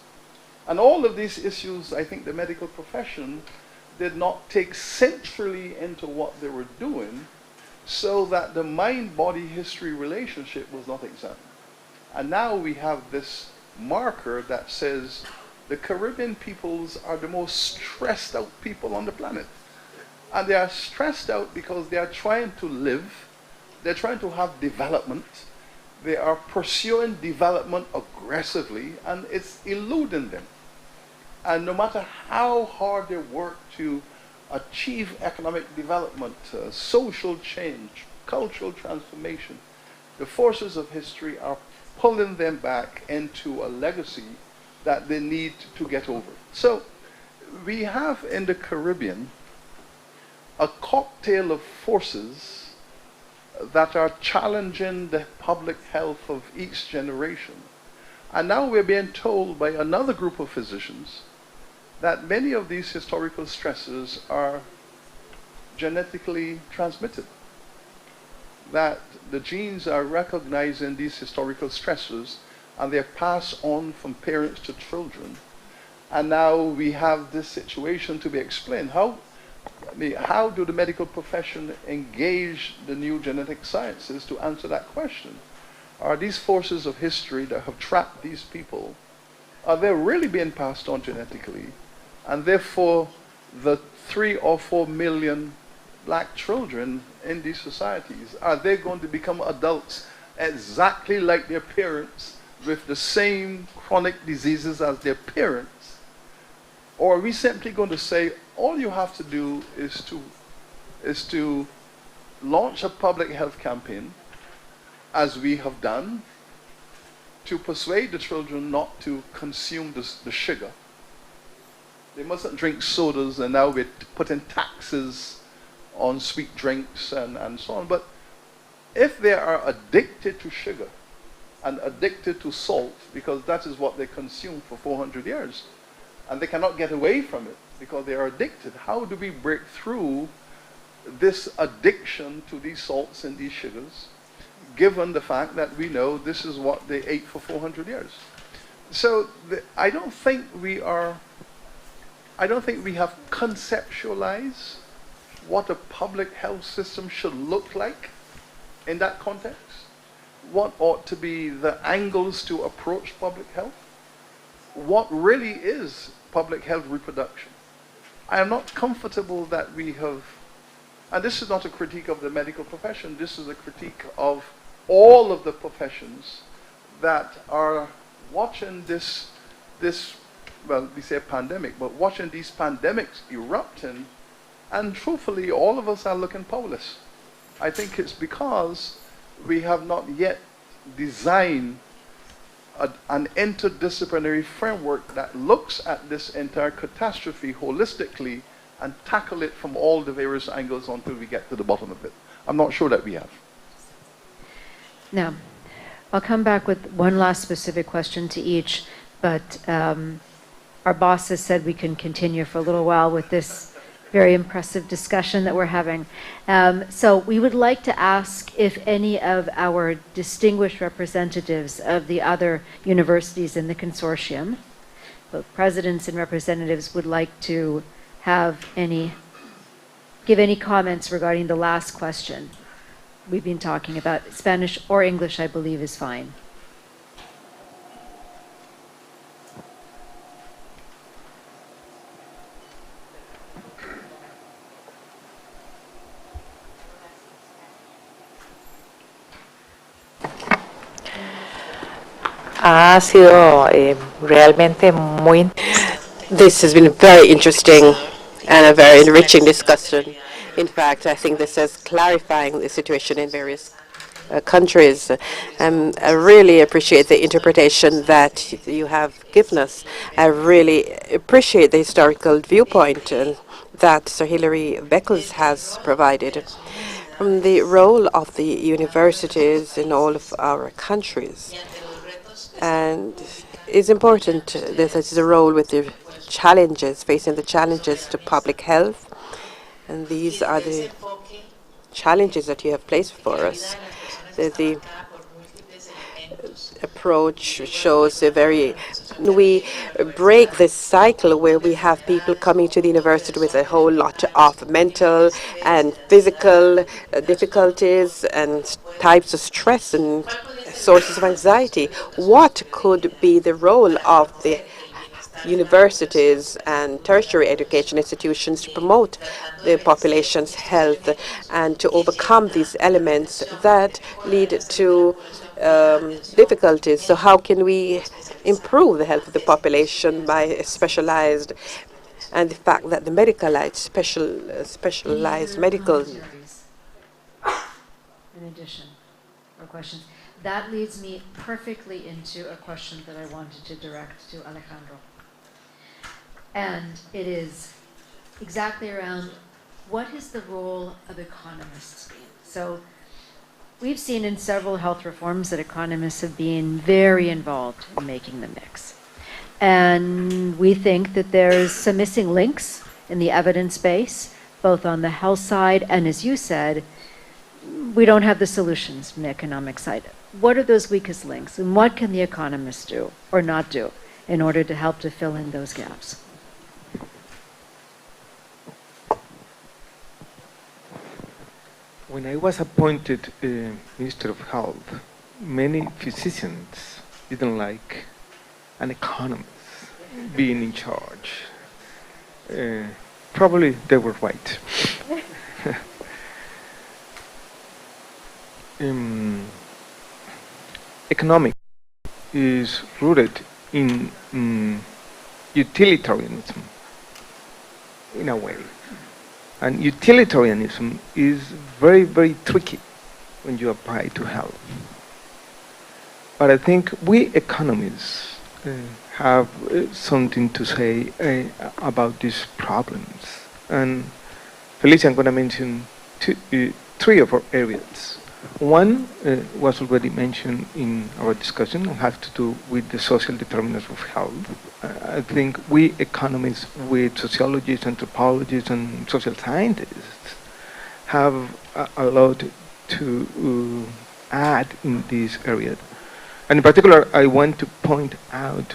And all of these issues, I think the medical profession did not take centrally into what they were doing, so that the mind-body history relationship was not examined. And now we have this marker that says the Caribbean peoples are the most stressed out people on the planet. And they are stressed out because they are trying to live, they're trying to have development, they are pursuing development aggressively, and it's eluding them. And no matter how hard they work to achieve economic development, social change, cultural transformation, the forces of history are pulling them back into a legacy that they need to get over. So we have in the Caribbean a cocktail of forces that are challenging the public health of each generation. And now we're being told by another group of physicians that many of these historical stresses are genetically transmitted. That the genes are recognizing these historical stresses and they're passed on from parents to children. And now we have this situation to be explained. How do the medical profession engage the new genetic sciences to answer that question? Are these forces of history that have trapped these people, are they really being passed on genetically? And therefore, the 3 or 4 million black children in these societies, are they going to become adults exactly like their parents with the same chronic diseases as their parents? Or are we simply going to say, all you have to do is to launch a public health campaign, as we have done, to persuade the children not to consume the sugar. They mustn't drink sodas, and now we're putting taxes on sweet drinks and so on. But if they are addicted to sugar and addicted to salt, because that is what they consume for 400 years, and they cannot get away from it because they are addicted, how do we break through this addiction to these salts and these sugars, given the fact that we know this is what they ate for 400 years? So I don't think we have conceptualized what a public health system should look like in that context. What ought to be the angles to approach public health? What really is public health reproduction? I am not comfortable that we have, and this is not a critique of the medical profession, this is a critique of all of the professions that are watching this, well, we say pandemic, but watching these pandemics erupting, and truthfully, all of us are looking powerless. I think it's because we have not yet designed an interdisciplinary framework that looks at this entire catastrophe holistically and tackle it from all the various angles until we get to the bottom of it. I'm not sure that we have. Now, I'll come back with one last specific question to each, but our boss has said we can continue for a little while with this very impressive discussion that we're having. So we would like to ask if any of our distinguished representatives of the other universities in the consortium, both presidents and representatives, would like to give any comments regarding the last question we've been talking about. Spanish or English, I believe, is fine. Ha sido realmente muy. This has been very interesting and a very enriching discussion. In fact, I think this is clarifying the situation in various countries. I really appreciate the interpretation that you have given us. I really appreciate the historical viewpoint that Sir Hilary Beckles has provided from the role of the universities in all of our countries. And it's important that there's a role with the challenges, facing the challenges to public health. And these are the challenges that you have placed for us. The approach shows we break this cycle where we have people coming to the university with a whole lot of mental and physical difficulties and types of stress and sources of anxiety. What could be the role of the universities and tertiary education institutions to promote the population's health and to overcome these elements that lead to difficulties? So how can we improve the health of the population by specialized, and the fact that the medicalized, specialized medical. In addition, or questions. That leads me perfectly into a question that I wanted to direct to Alejandro. And it is exactly around what is the role of economists been? So we've seen in several health reforms that economists have been very involved in making the mix. And we think that there's some missing links in the evidence base, both on the health side and, as you said, we don't have the solutions from the economic side. What are those weakest links, and what can the economists do or not do in order to help to fill in those gaps? When I was appointed Minister of Health, many physicians didn't like an economist being in charge. Probably they were right. Economics is rooted in utilitarianism, in a way. And utilitarianism is very, very tricky when you apply to health. But I think we economists have something to say about these problems. And Felicia, I'm going to mention three of our areas. One was already mentioned in our discussion and has to do with the social determinants of health. I think we economists with sociologists, anthropologists, and social scientists have a lot to add in this area. And in particular, I want to point out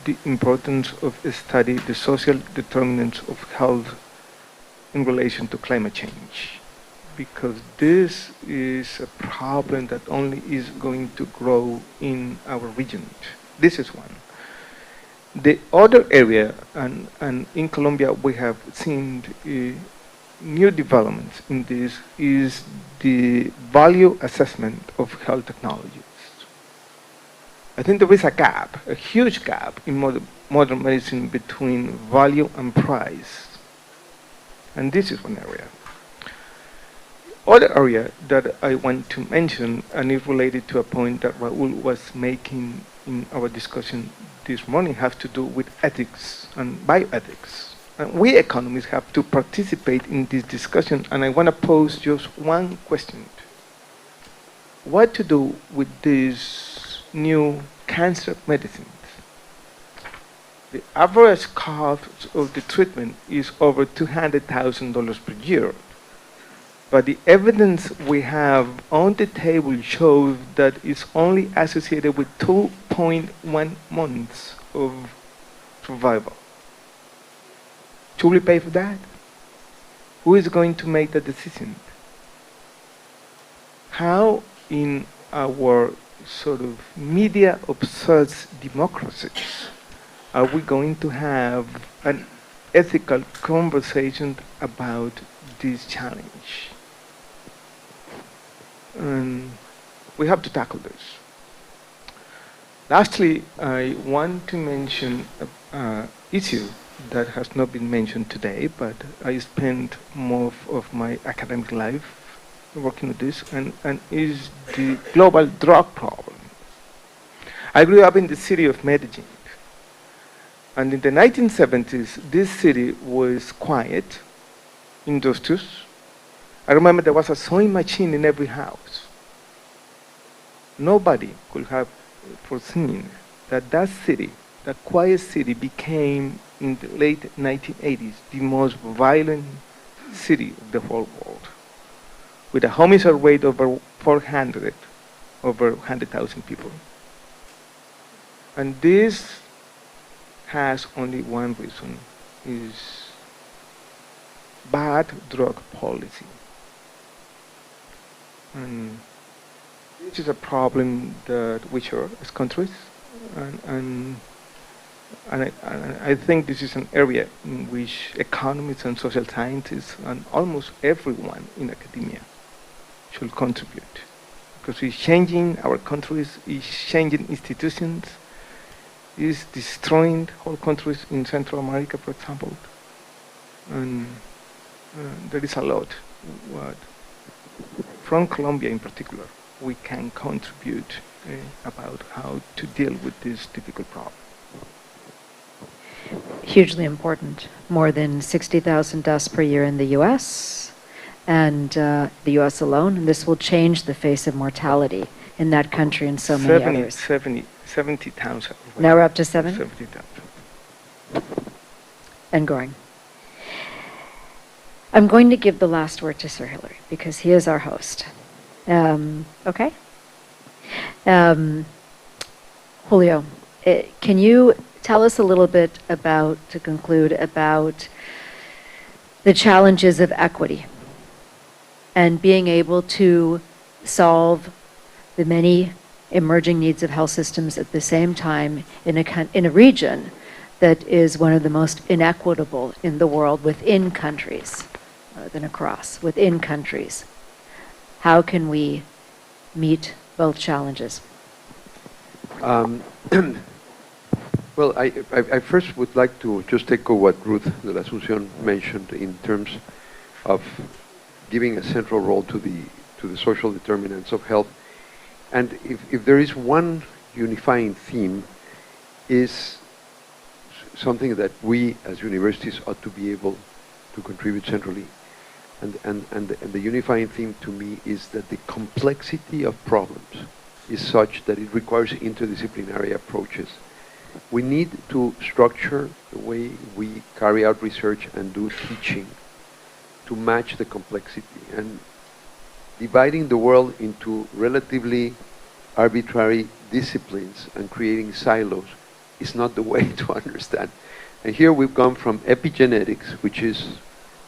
the importance of study the social determinants of health in relation to climate change, because this is a problem that only is going to grow in our region. This is one. The other area, and in Colombia we have seen new developments in this, is the value assessment of health technologies. I think there is a gap, a huge gap in modern medicine between value and price. And this is one area. Other area that I want to mention, and is related to a point that Raul was making in our discussion this morning, has to do with ethics and bioethics. And we economists have to participate in this discussion, and I want to pose just one question. What to do with these new cancer medicines? The average cost of the treatment is over $200,000 per year. But the evidence we have on the table shows that it's only associated with 2.1 months of survival. Should we pay for that? Who is going to make the decision? How in our sort of media-obsessed democracies are we going to have an ethical conversation about this challenge? And we have to tackle this. Lastly, I want to mention an issue that has not been mentioned today, but I spent more of my academic life working with this, and is the global drug problem. I grew up in the city of Medellin, and in the 1970s, this city was quiet, industrious. I remember there was a sewing machine in every house. Nobody could have foreseen that that city, that quiet city, became in the late 1980s the most violent city of the whole world, with a homicide rate over 400, over 100,000 people. And this has only one reason, is bad drug policy. And this is a problem that we share as countries, and I think this is an area in which economists and social scientists and almost everyone in academia should contribute, because it's changing our countries, it's changing institutions, it's destroying whole countries in Central America, for example, and there is a lot what, from Colombia in particular, we can contribute about how to deal with this difficult problem. Hugely important. More than 60,000 deaths per year in the U.S. and the U.S. alone. And this will change the face of mortality in that country and so many others. 70,000. Now we're up to 7? 70,000. And growing. I'm going to give the last word to Sir Hilary because he is our host. Okay? Julio, can you tell us a little bit about, to conclude, about the challenges of equity and being able to solve the many emerging needs of health systems at the same time in a region that is one of the most inequitable in the world within countries, rather than across, within countries. How can we meet both challenges? Well, I first would like to just echo what Ruth de la Asunción mentioned in terms of giving a central role to the social determinants of health. And if there is one unifying theme, is something that we as universities ought to be able to contribute centrally. And the unifying theme to me is that the complexity of problems is such that it requires interdisciplinary approaches. We need to structure the way we carry out research and do teaching to match the complexity. And dividing the world into relatively arbitrary disciplines and creating silos is not the way to understand. And here we've gone from epigenetics, which is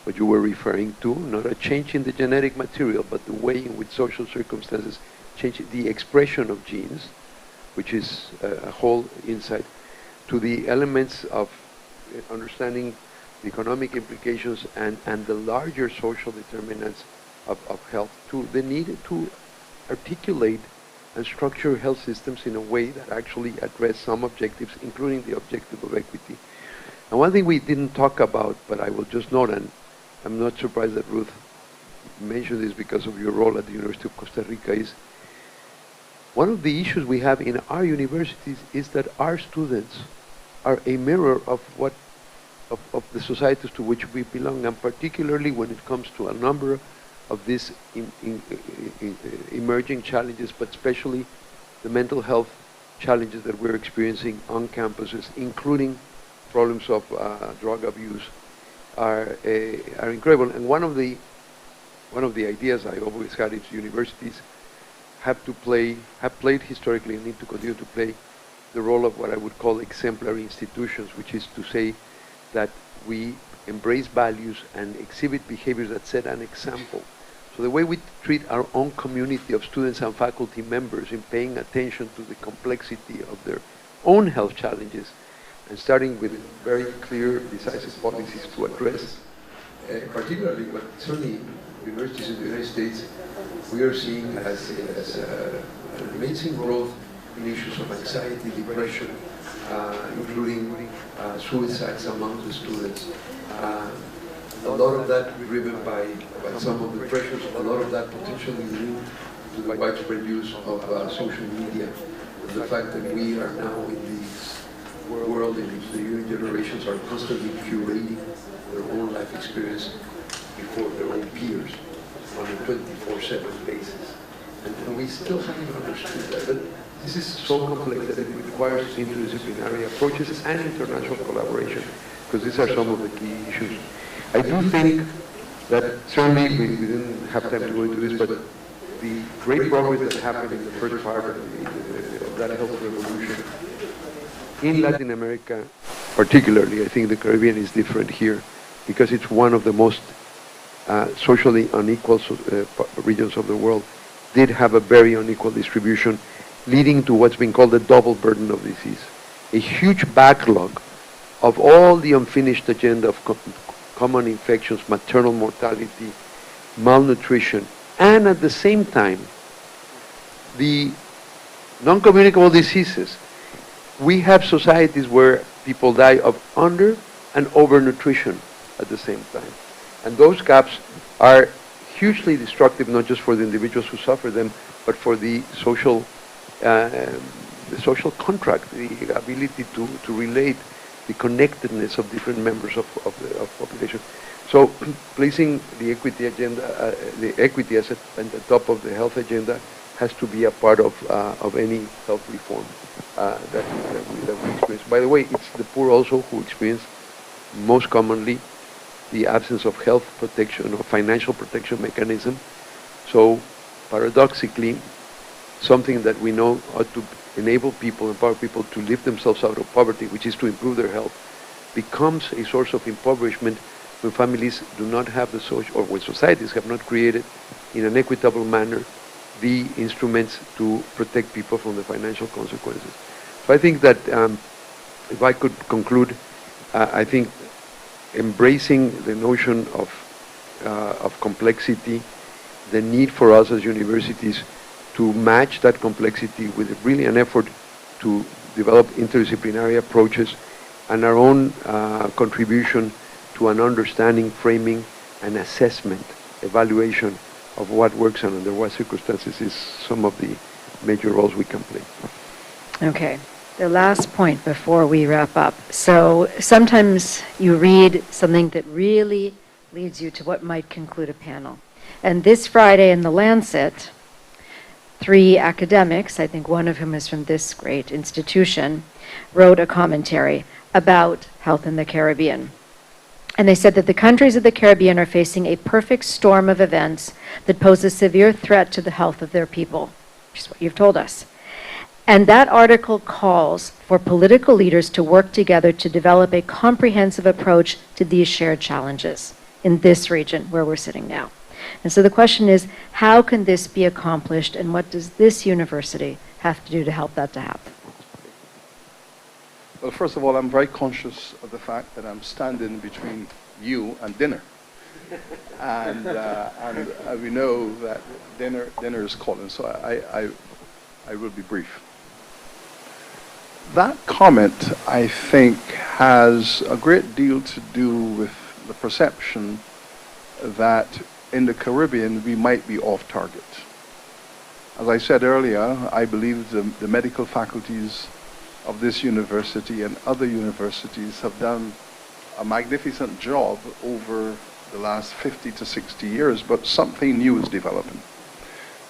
what you were referring to, not a change in the genetic material, but the way in which social circumstances change the expression of genes, which is a whole insight, to the elements of understanding the economic implications and the larger social determinants of health, to the need to articulate and structure health systems in a way that actually address some objectives, including the objective of equity. And one thing we didn't talk about, but I will just note, and I'm not surprised that Ruth mentioned this because of your role at the University of Costa Rica, is one of the issues we have in our universities is that our students are a mirror of what of the societies to which we belong, and particularly when it comes to a number of these emerging challenges, but especially the mental health challenges that we're experiencing on campuses, including problems of drug abuse are incredible. And one of the ideas I always had is universities have played historically and need to continue to play the role of what I would call exemplary institutions, which is to say that we embrace values and exhibit behaviors that set an example. So the way we treat our own community of students and faculty members in paying attention to the complexity of their own health challenges and starting with very clear, decisive policies to address, particularly what certainly universities in the United States we are seeing as an amazing growth in issues of anxiety, depression, including suicides among the students. A lot of that driven by some of the pressures, a lot of that potentially linked to the widespread use of social media. The fact that we are now in this world in which the new generations are constantly curating their own life experience before their own peers on a 24/7 basis. And we still haven't understood that. But this is so complex that it requires interdisciplinary approaches and international collaboration, because these are some of the key issues. I do think that certainly we didn't have time to go into this, but the great progress that happened in the first part of that health revolution in Latin America, particularly, I think the Caribbean is different here, because it's one of the most socially unequal regions of the world, did have a very unequal distribution, leading to what's been called the double burden of disease. A huge backlog of all the unfinished agenda of common infections, maternal mortality, malnutrition, and at the same time, the non-communicable diseases. We have societies where people die of under and overnutrition at the same time. And those gaps are hugely destructive, not just for the individuals who suffer them, but for the social contract, the ability to relate, the connectedness of different members of the population. So placing the equity agenda, the equity as at the top of the health agenda has to be a part of any health reform that we experience. By the way, it's the poor also who experience most commonly the absence of health protection or financial protection mechanism. So paradoxically, something that we know ought to enable people, empower people to lift themselves out of poverty, which is to improve their health, becomes a source of impoverishment when families do not have the social, or when societies have not created in an equitable manner the instruments to protect people from the financial consequences. So I think that if I could conclude, I think embracing the notion of complexity, the need for us as universities to match that complexity with really an effort to develop interdisciplinary approaches and our own contribution to an understanding, framing, and assessment, evaluation of what works and under what circumstances is some of the major roles we can play. Okay. The last point before we wrap up. So sometimes you read something that really leads you to what might conclude a panel. And this Friday in The Lancet, 3 academics, I think one of whom is from this great institution, wrote a commentary about health in the Caribbean. And they said that the countries of the Caribbean are facing a perfect storm of events that pose a severe threat to the health of their people, which is what you've told us. And that article calls for political leaders to work together to develop a comprehensive approach to these shared challenges in this region where we're sitting now. And so the question is, how can this be accomplished, and what does this university have to do to help that to happen? Well, first of all, I'm very conscious of the fact that I'm standing between you and dinner. And we know that dinner is calling, so I will be brief. That comment, I think, has a great deal to do with the perception that in the Caribbean we might be off target. As I said earlier, I believe the medical faculties of this university and other universities have done a magnificent job over the last 50 to 60 years, but something new is developing.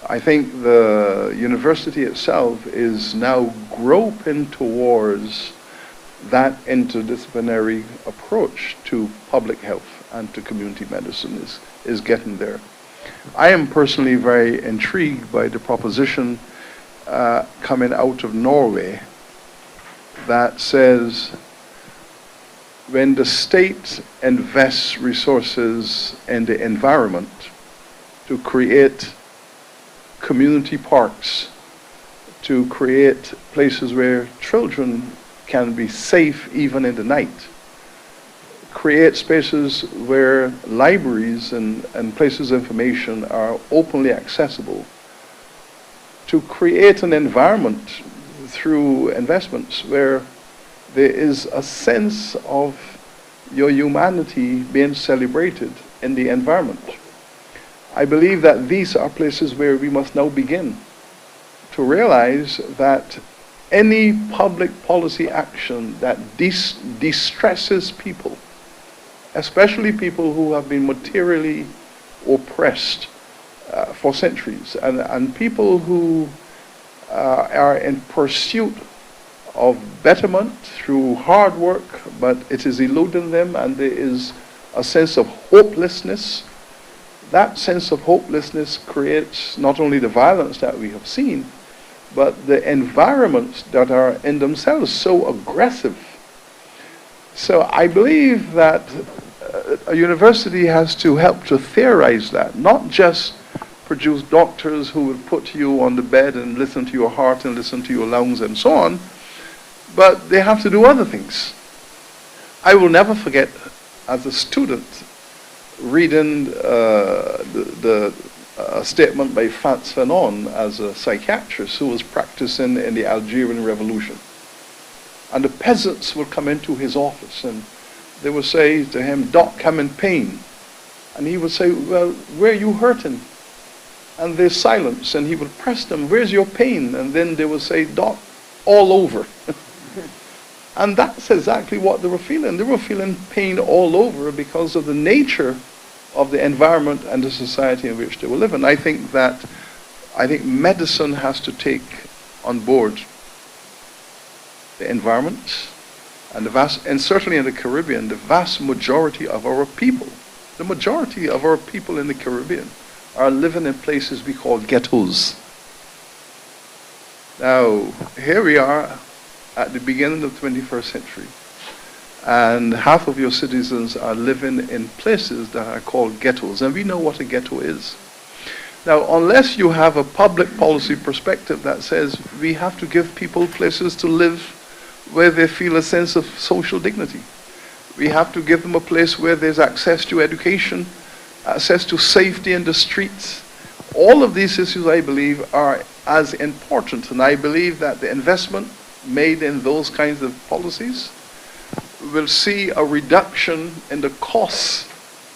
I think the university itself is now groping towards that interdisciplinary approach to public health and to community medicine is getting there. I am personally very intrigued by the proposition coming out of Norway that says when the state invests resources in the environment to create community parks, to create places where children can be safe even in the night, create spaces where libraries and places of information are openly accessible, to create an environment through investments where there is a sense of your humanity being celebrated in the environment. I believe that these are places where we must now begin to realize that any public policy action that distresses people, especially people who have been materially oppressed for centuries, and people who are in pursuit of betterment through hard work, but it is eluding them, and there is a sense of hopelessness. That sense of hopelessness creates not only the violence that we have seen, but the environments that are in themselves so aggressive. So I believe that a university has to help to theorize that, not just produce doctors who will put you on the bed and listen to your heart and listen to your lungs and so on, but they have to do other things. I will never forget, as a student, reading a statement by Frantz Fanon as a psychiatrist who was practicing in the Algerian Revolution. And the peasants would come into his office and they would say to him, "Doc, I'm in pain." And he would say, "Well, where are you hurting?" And there's silence, and he would press them, "Where's your pain?" And then they would say, "Doc, all over." And that's exactly what they were feeling. They were feeling pain all over because of the nature of the environment and the society in which they were living. I think medicine has to take on board the environment and certainly in the Caribbean, the vast majority of our people, the majority of our people in the Caribbean are living in places we call ghettos. Now, here we are at the beginning of the 21st century, and half of your citizens are living in places that are called ghettos, and we know what a ghetto is. Now, unless you have a public policy perspective that says we have to give people places to live where they feel a sense of social dignity, we have to give them a place where there's access to education, access to safety in the streets. All of these issues, I believe, are as important, and I believe that the investment made in those kinds of policies will see a reduction in the costs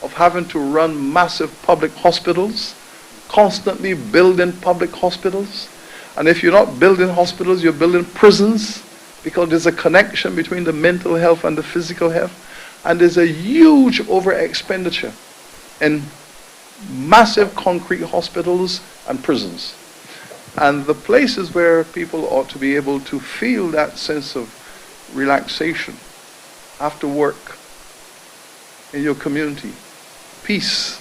of having to run massive public hospitals, constantly building public hospitals. And if you're not building hospitals, you're building prisons, because there's a connection between the mental health and the physical health. And there's a huge over expenditure in massive concrete hospitals and prisons. And the places where people ought to be able to feel that sense of relaxation after work in your community, peace,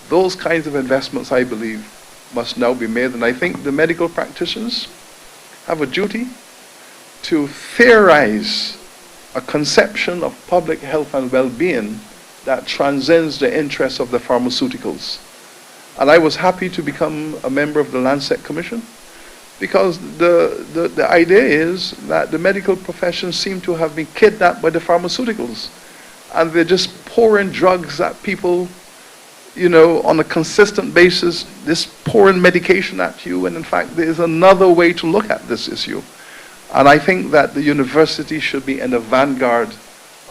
those kinds of investments, I believe, must now be made. And I think the medical practitioners have a duty to theorize a conception of public health and well-being that transcends the interests of the pharmaceuticals. And I was happy to become a member of the Lancet Commission, because the idea is that the medical profession seem to have been kidnapped by the pharmaceuticals, and they're just pouring drugs at people, you know, on a consistent basis, just pouring medication at you. And in fact, there's another way to look at this issue. And I think that the university should be in the vanguard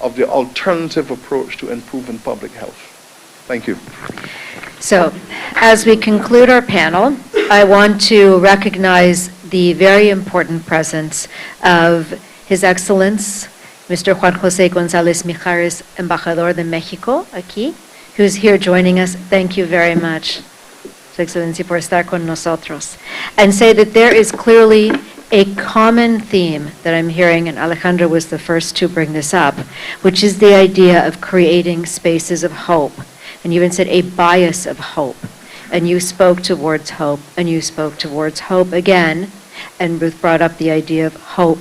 of the alternative approach to improving public health. Thank you. So, as we conclude our panel, I want to recognize the very important presence of His Excellence, Mr. Juan José González Mijares, Embajador de México, aquí, who's here joining us. Thank you very much, Su Excellencia, por estar con nosotros. And say that there is clearly a common theme that I'm hearing, and Alejandro was the first to bring this up, which is the idea of creating spaces of hope. And you even said a bias of hope. And you spoke towards hope, and you spoke towards hope again, and Ruth brought up the idea of hope.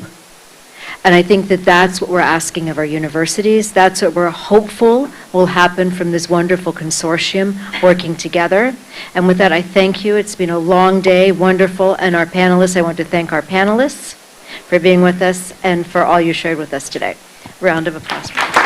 And I think that that's what we're asking of our universities. That's what we're hopeful will happen from this wonderful consortium working together. And with that, I thank you. It's been a long day, wonderful. And our panelists, I want to thank our panelists for being with us and for all you shared with us today. Round of applause.